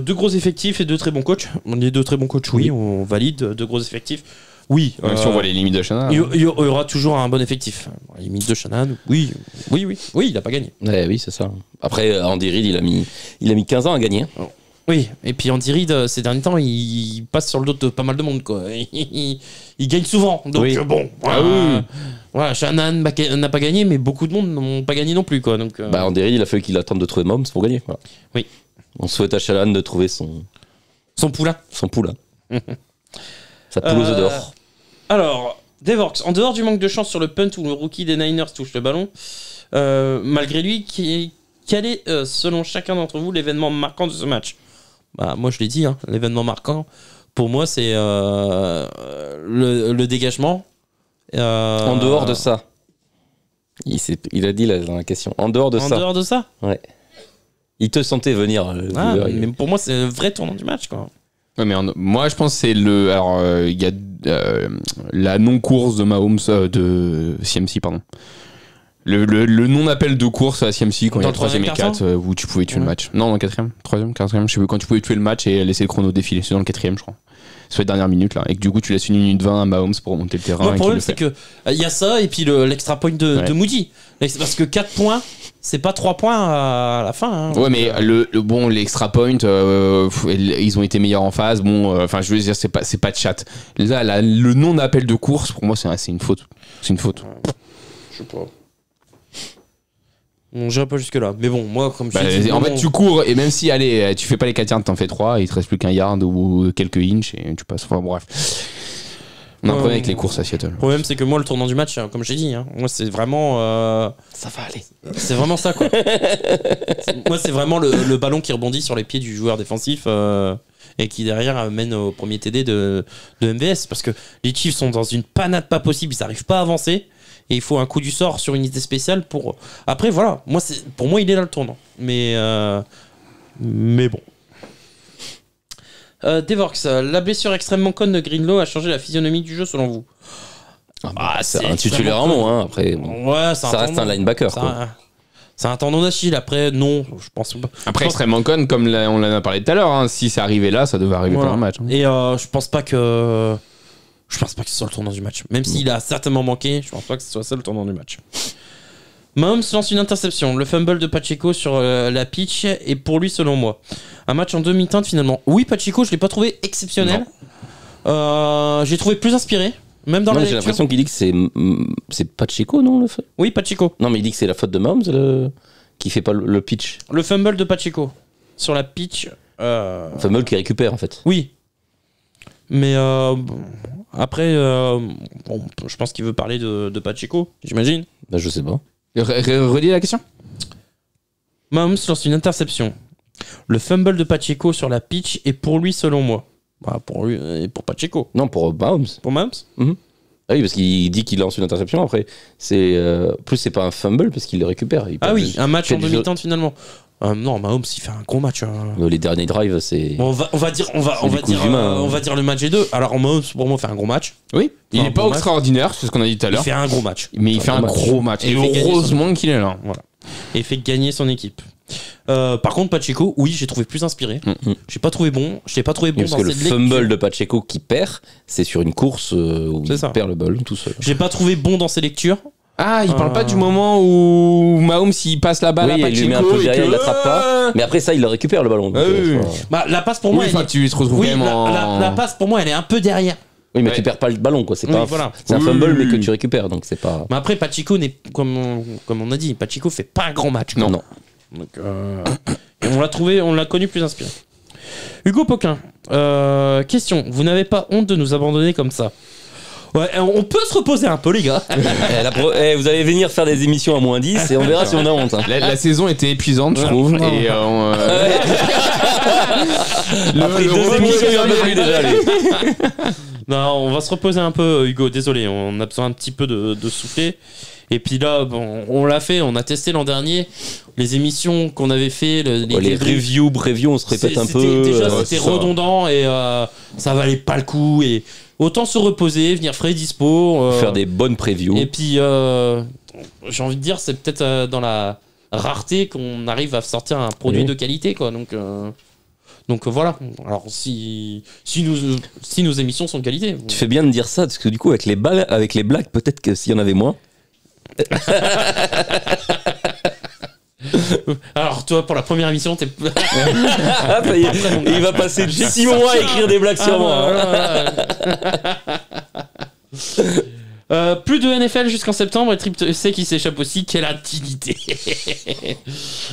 2 gros effectifs et 2 très bons coachs. Les 2 très bons coachs, oui, on valide. 2 gros effectifs. Oui. Si on voit les limites de Shanahan. Il y aura toujours un bon effectif. Les limites de Shanahan, oui, il n'a pas gagné. Ouais, oui, c'est ça. Après, Andy Reid, il a mis 15 ans à gagner. Oh. Oui, et puis Andy Reid, ces derniers temps, il passe sur le dos de pas mal de monde, quoi. Il gagne souvent, donc oui. Bon. Voilà, Shanahan n'a pas gagné, mais beaucoup de monde n'ont pas gagné non plus, quoi. Donc, Andy Reid, il a fallu qu'il attende de trouver Mahomes pour gagner. Voilà. Oui. On souhaite à Shanahan de trouver son poulain. Sa poule aux œufs d'or. Alors, Devorx, en dehors du manque de chance sur le punt où le rookie des Niners touche le ballon, malgré lui, quel est, selon chacun d'entre vous, l'événement marquant de ce match? Bah, moi, je l'ai dit, hein, l'événement marquant, pour moi, c'est le dégagement. En dehors de ça. Il a dit là dans la question. En dehors de ça. En dehors de ça? Ouais. Il te sentait venir. Mais pour moi, c'est le vrai tournant du match, quoi. Ouais, mais moi, je pense que c'est le. Alors, il y a la non-course de Mahomes, de CMC, pardon. Le non-appel de course à CMC quand il y a 3ème et 4 où tu pouvais tuer le match. Non, dans le 4ème, 3ème, 4ème, je sais plus, quand tu pouvais tuer le match et laisser le chrono défiler. C'est dans le 4ème, je crois. Sur les dernières minutes là. Et que du coup, tu laisses 1 minute 20 à Mahomes pour remonter le terrain. Le problème, c'est que il y a ça et puis l'extra point de Moody. Parce que 4 points, c'est pas 3 points à la fin. Hein. Ouais, mais l'extra point, ils ont été meilleurs en phase. Enfin, je veux dire, c'est pas de chat. Là, le non-appel de course, pour moi, c'est une faute. C'est une faute. Je sais pas. On j'irai pas jusque là, mais bon, moi comme en fait tu cours et même si allez tu fais pas les 4 yards, t'en fais 3, il te reste plus qu'un yard ou quelques inches et tu passes. Enfin bref, on a un problème avec les courses à Seattle. Le problème c'est que moi le tournant du match, comme j'ai dit, hein, moi c'est vraiment ça va aller. C'est vraiment ça quoi. Moi c'est vraiment le ballon qui rebondit sur les pieds du joueur défensif et qui derrière amène au premier TD de MVS parce que les Chiefs sont dans une panade pas possible, ils arrivent pas à avancer. Et il faut un coup du sort sur une unité spéciale pour. Après, voilà. Pour moi, il est là le tournant. Mais bon. Devorx, la blessure extrêmement conne de Greenlaw a changé la physionomie du jeu selon vous? C'est un titulaire en nom, hein. Après, ouais, ça reste un linebacker. C'est un tendon d'Achille. Après, non, je pense pas. Après, extrêmement conne, comme on en a parlé tout à l'heure. Hein. Si ça arrivait là, ça devait arriver pendant le match. Hein. Et je pense pas que. Je pense pas que ce soit le tournant du match. Même s'il a certainement manqué, je pense pas que ce soit ça le tournant du match. Mahomes lance une interception. Le fumble de Pacheco sur la pitch est pour lui selon moi. Un match en demi-teinte finalement. Oui, Pacheco, je l'ai pas trouvé exceptionnel. J'ai trouvé plus inspiré. Même dans la lecture. J'ai l'impression qu'il dit que c'est Pacheco, non le fait. Oui, Pacheco. Non, mais il dit que c'est la faute de Mahomes qui fait pas le pitch. Le fumble de Pacheco sur la pitch. Fumble qui récupère en fait. Oui. Mais après, je pense qu'il veut parler de Pacheco, j'imagine. Bah, je sais pas. Redis la question. Mahomes lance une interception. Le fumble de Pacheco sur la pitch est pour lui selon moi. Bah, pour lui et pour Pacheco. Non, pour Mahomes. Pour Mahomes. Ah oui, parce qu'il dit qu'il lance une interception. Après, plus c'est pas un fumble parce qu'il le récupère. Un match en demi-teinte finalement. Non, Mahomes il fait un gros match. Les derniers drives, c'est. Bon, on va dire le match des deux. Alors Mahomes pour moi fait un gros match. Oui. Il n'est pas extraordinaire, c'est ce qu'on a dit tout à l'heure. Il fait un gros match. Mais il fait un gros match. Et heureusement qu'il est là. Voilà. Et il fait gagner son équipe. Par contre, Pacheco, oui, j'ai trouvé plus inspiré. Je l'ai pas trouvé bon. Parce que le fumble de Pacheco qui perd, c'est sur une course où il perd le ballon tout seul. Je l'ai pas trouvé bon dans ses lectures. Ah, il parle pas du moment où Mahomes il passe la balle à Pacheco, il lui met un peu derrière, il l'attrape pas. Mais après ça, il le récupère le ballon. Donc, bah, la passe pour moi, tu te retrouves la passe pour moi, elle est un peu derrière. Oui, mais tu perds pas le ballon, quoi. C'est pas c'est un fumble, mais que tu récupères, donc c'est pas. Mais après, Pacheco n'est comme on a dit, Pacheco fait pas un grand match. Non. Donc, on l'a connu plus inspiré. Hugo Poquin, question. Vous n'avez pas honte de nous abandonner comme ça? Ouais, on peut se reposer un peu, les gars. Vous allez venir faire des émissions à moins 10 et on verra si on a honte. Hein. La saison était épuisante, je trouve. Et après 2 émissions, il y en a plus déjà. Non, on va se reposer un peu, Hugo. Désolé, on a besoin un petit peu de souffler. Et puis là, bon, on l'a fait, on a testé l'an dernier les émissions qu'on avait fait, les reviews, on se répète un peu. Déjà, c'était redondant et ça valait pas le coup. Et autant se reposer, venir frais dispo. Faire des bonnes previews. Et puis, j'ai envie de dire, c'est peut-être dans la rareté qu'on arrive à sortir un produit de qualité, quoi. Donc voilà. Alors si nos émissions sont de qualité. Tu fais bien de dire ça parce que du coup avec les blagues peut-être que s'il y en avait moins. Alors toi pour la première émission t'es. Ça y est, il va passer 6 mois à écrire des blagues sur moi. Plus de NFL jusqu'en septembre et Trip C qui s'échappe aussi, quelle intimité.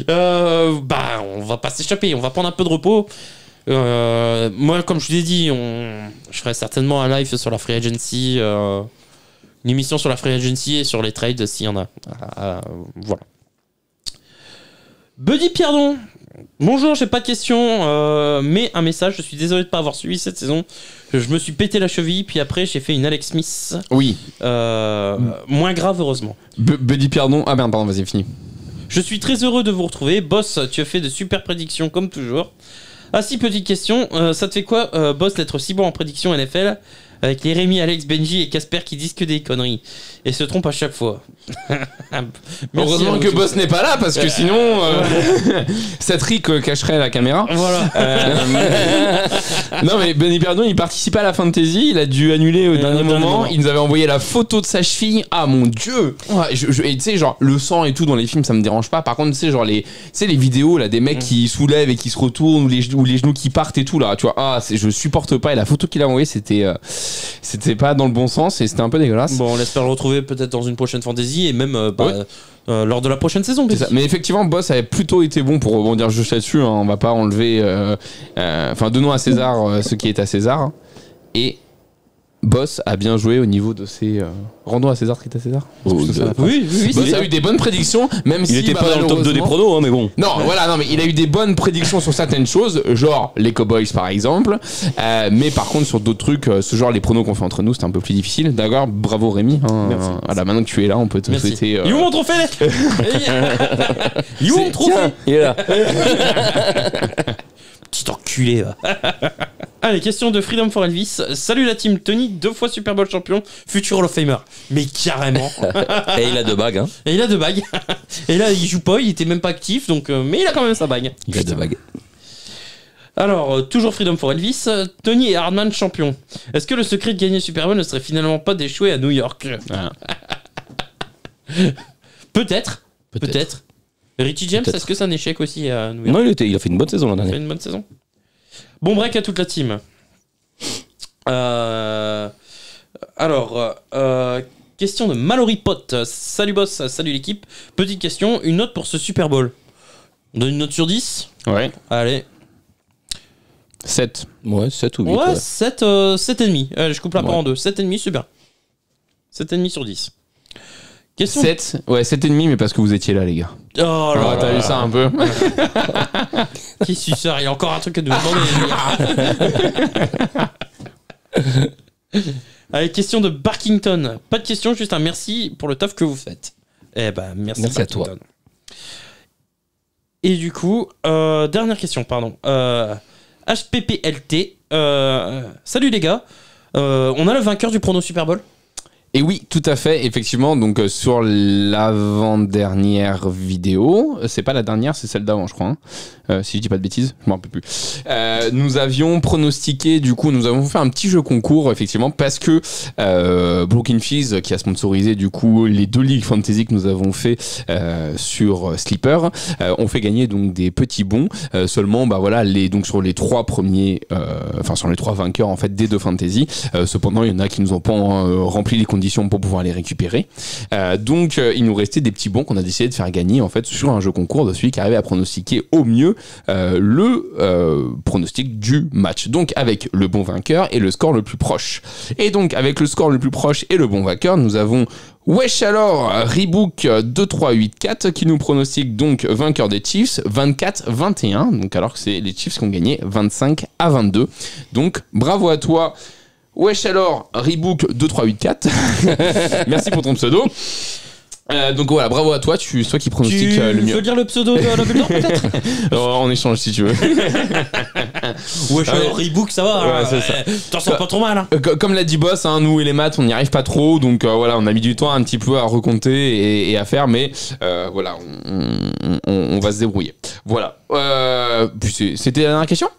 On va pas s'échapper, on va prendre un peu de repos. Moi comme je vous l'ai dit, je ferai certainement un live sur la Free Agency une émission sur la free agency et sur les trades s'il y en a. Voilà. Buddy Pierdon. Bonjour, j'ai pas de questions, mais un message. Je suis désolé de pas avoir suivi cette saison. Je me suis pété la cheville, puis après j'ai fait une Alex Smith. Oui. Moins grave, heureusement. Buddy Pierdon. Ah merde, pardon, vas-y, fini. Je suis très heureux de vous retrouver. Boss, tu as fait de super prédictions comme toujours. Ah si, petite question. Ça te fait quoi, Boss, d'être si bon en prédiction NFL avec les Rémi, Alex, Benji et Casper qui disent que des conneries et se trompent à chaque fois. Heureusement que Boss n'est pas là parce que sinon cette ric cacherait la caméra. Voilà. Non mais Benny Pierdon il participait à la fantasy, il a dû annuler au dernier moment. Il nous avait envoyé la photo de sa cheville. Ah mon dieu. Ouais, et tu sais genre le sang et tout dans les films ça me dérange pas. Par contre tu sais genre les vidéos là des mecs qui soulèvent et qui se retournent ou les genoux qui partent et tout là tu vois je supporte pas et la photo qu'il a envoyée c'était pas dans le bon sens et c'était un peu dégueulasse. Bon, on espère le retrouver peut-être dans une prochaine fantasy et même lors de la prochaine saison. Mais effectivement, Boss avait plutôt été bon pour rebondir juste là-dessus. Hein. On va pas enlever. Donnons à César ce qui est à César. Et Boss a bien joué au niveau de ses. Rendons à César ce qui est à César. Oui. Boss a eu des bonnes prédictions, même il était pas dans le top 2 des pronos, hein, mais bon. Non, mais il a eu des bonnes prédictions sur certaines choses, genre les Cowboys par exemple. Mais par contre, sur d'autres trucs, ce genre les pronos qu'on fait entre nous, c'était un peu plus difficile. D'accord, bravo Rémi. Merci. Voilà, maintenant que tu es là, on peut te souhaiter. Il où mon trophée Il où mon trophée Il est là. Petit enculé va. Allez, question de Freedom for Elvis. Salut la team, Tony, 2 fois Super Bowl champion, futur Hall of Famer. Mais carrément. Et il a 2 bagues. Hein. Et il a 2 bagues. Et là, il joue pas, il était même pas actif, donc mais il a quand même sa bague. Il a 2 bagues. Alors, toujours Freedom for Elvis. Tony et Hardman champion. Est-ce que le secret de gagner Super Bowl ne serait finalement pas d'échouer à New York? Peut-être. Richie James, est-ce que c'est un échec aussi à New York? Non, il a fait une bonne saison l'an dernier. Il a fait une bonne saison. Bon break à toute la team. Question de Mallory Pot. Salut boss, salut l'équipe. Petite question, une note pour ce Super Bowl. On donne une note sur 10? Ouais. Allez. 7. Ouais, 7 ou 8. Ouais, 7,5. Allez, je coupe la part en deux. 7,5, c'est bien. 7,5 sur 10. Question. 7, ouais, 7,5, mais parce que vous étiez là, les gars. Oh là, t'as vu ça un peu? Qui suceur, il y a encore un truc à nous demander. Allez, question de Barkington. Pas de question, juste un merci pour le taf que vous faites. Eh ben, merci à toi. Et du coup, dernière question, pardon. HPPLT. Salut les gars. On a le vainqueur du prono Super Bowl? Et oui, tout à fait, effectivement, donc sur l'avant-dernière vidéo, c'est pas la dernière, c'est celle d'avant, je crois, hein. Si je dis pas de bêtises, je m'en rappelle plus. Nous avions pronostiqué, du coup, nous avons fait un petit jeu concours, effectivement, parce que Broken Fizz, qui a sponsorisé, du coup, les 2 ligues fantasy que nous avons fait sur Sleeper, ont fait gagner donc des petits bons, seulement, bah voilà, donc sur les 3 premiers, sur les 3 vainqueurs, en fait, des 2 fantasy. Cependant, il y en a qui nous ont pas rempli les conditions pour pouvoir les récupérer. Donc, il nous restait des petits bons qu'on a décidé de faire gagner, en fait, sur un jeu concours de celui qui arrivait à pronostiquer au mieux le pronostic du match. Donc, avec le bon vainqueur et le score le plus proche. Et donc, avec le score le plus proche et le bon vainqueur, nous avons Wesh alors, Rebook 2384 qui nous pronostique donc vainqueur des Chiefs 24-21. Donc, alors que c'est les Chiefs qui ont gagné 25-22. Donc, bravo à toi. Wesh alors, Rebook 2384. Merci pour ton pseudo. Donc voilà, bravo à toi, c'est toi qui pronostique le mieux. Tu veux dire le pseudo de la Bulldor peut-être? En échange si tu veux. Wesh alors, Rebook ça va. Ouais, c'est ça. T'en sors pas trop mal. Hein. Comme l'a dit Boss, hein, nous et les maths, on n'y arrive pas trop, donc voilà, on a mis du temps un petit peu à recompter et à faire, mais voilà, on va se débrouiller. Voilà. Puis c'était la dernière question?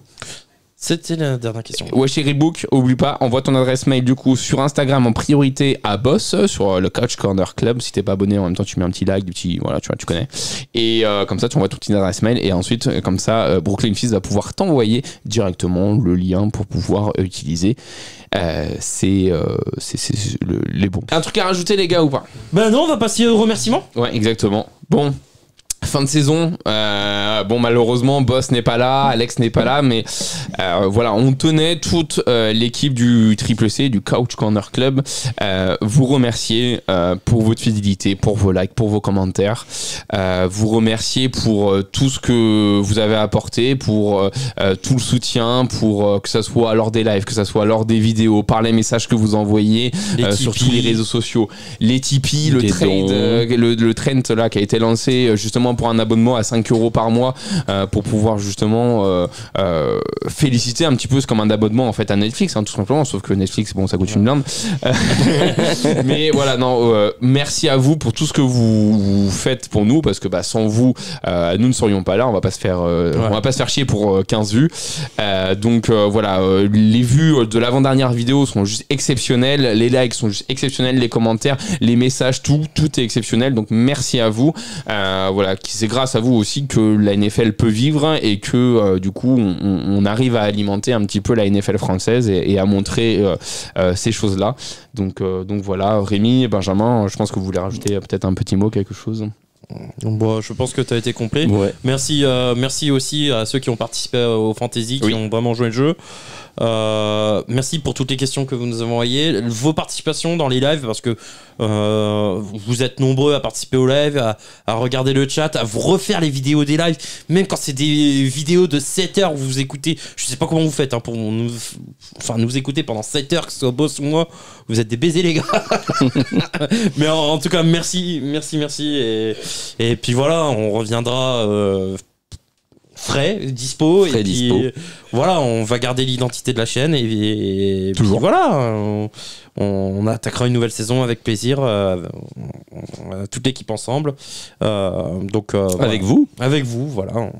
C'était la dernière question. Ouais, chez Rebook, oublie pas, envoie ton adresse mail du coup sur Instagram en priorité à Boss, sur le Couch Corner Club. Si t'es pas abonné, en même temps tu mets un petit like, voilà, tu connais. Et comme ça, tu envoies toute ton adresse mail et ensuite, comme ça, Brooklyn Fizz va pouvoir t'envoyer directement le lien pour pouvoir utiliser les bons. Un truc à rajouter les gars ou pas? Ben non, on va passer aux remerciements. Ouais, exactement. Bon. Fin de saison, bon malheureusement Boss n'est pas là, Alex n'est pas là, mais voilà, on tenait toute l'équipe du Triple C, du Couch Corner Club, vous remercier pour votre fidélité, pour vos likes, pour vos commentaires, vous remercier pour tout ce que vous avez apporté, pour tout le soutien, pour que ça soit lors des lives, que ça soit lors des vidéos, par les messages que vous envoyez sur tous les réseaux sociaux, les Tipeee, le trade, le trend là qui a été lancé justement pour un abonnement à 5 € par mois pour pouvoir justement féliciter un petit peu, c'est comme un abonnement en fait à Netflix tout simplement, sauf que Netflix bon ça coûte une blinde mais voilà non merci à vous pour tout ce que vous faites pour nous, parce que sans vous nous ne serions pas là, on va pas se faire chier pour 15 vues donc voilà, les vues de l'avant-dernière vidéo sont juste exceptionnelles, les likes sont juste exceptionnels, les commentaires, les messages, tout est exceptionnel, donc merci à vous, voilà, c'est grâce à vous aussi que la NFL peut vivre et que du coup on arrive à alimenter un petit peu la NFL française et à montrer ces choses-là. Donc voilà, Rémi, Benjamin, je pense que vous voulez rajouter peut-être un petit mot, quelque chose. Bon, je pense que tu as été complet. Ouais. Merci aussi à ceux qui ont participé au Fantasy, qui ont vraiment joué le jeu. Merci pour toutes les questions que vous nous avez envoyées, vos participations dans les lives, parce que vous êtes nombreux à participer au live, à regarder le chat, à vous refaire les vidéos des lives, même quand c'est des vidéos de 7 heures où vous écoutez, je sais pas comment vous faites pour nous écouter pendant 7 heures, que ce soit Boss ou moi, vous êtes des baisers les gars. Mais en tout cas merci et puis voilà, on reviendra frais, dispo. Voilà, on va garder l'identité de la chaîne et toujours. Puis voilà, on attaquera une nouvelle saison avec plaisir, toute l'équipe ensemble. Donc avec vous, voilà.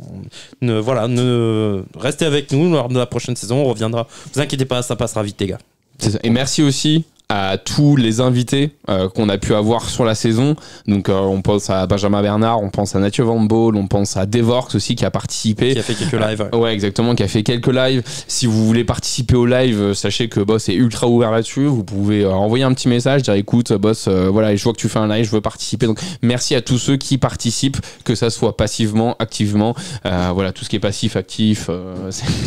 Restez avec nous lors de la prochaine saison. On reviendra. Vous inquiétez pas, ça passera vite, les gars. C'est ça. Et merci aussi à tous les invités qu'on a pu avoir sur la saison. Donc on pense à Benjamin Bernard, on pense à Mathieu Van Baal, on pense à Devorx aussi qui a participé. Qui a fait quelques lives. Ouais, exactement, qui a fait quelques lives. Si vous voulez participer au live, sachez que Boss est ultra ouvert là-dessus. Vous pouvez envoyer un petit message, dire écoute Boss, voilà, je vois que tu fais un live, je veux participer. Donc merci à tous ceux qui participent, que ça soit passivement, activement. Voilà, tout ce qui est passif, actif.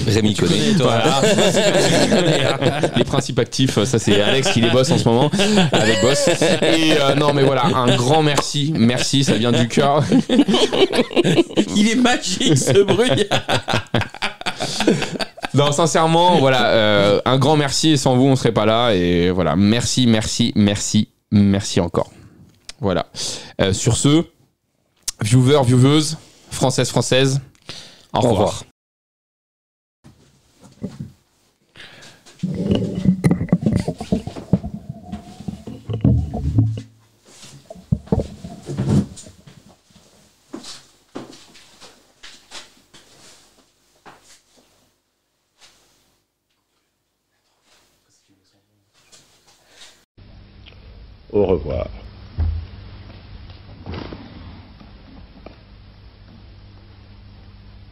Rémi connaît. Voilà. Les principes actifs, ça c'est Alex qui les bosse en ce moment avec Boss. Et non mais voilà, un grand merci, ça vient du cœur. Il est magique ce bruit. Non, sincèrement, voilà, un grand merci, et sans vous on serait pas là, et voilà, merci encore. Voilà. Sur ce, viewers, françaises, au revoir. Au revoir.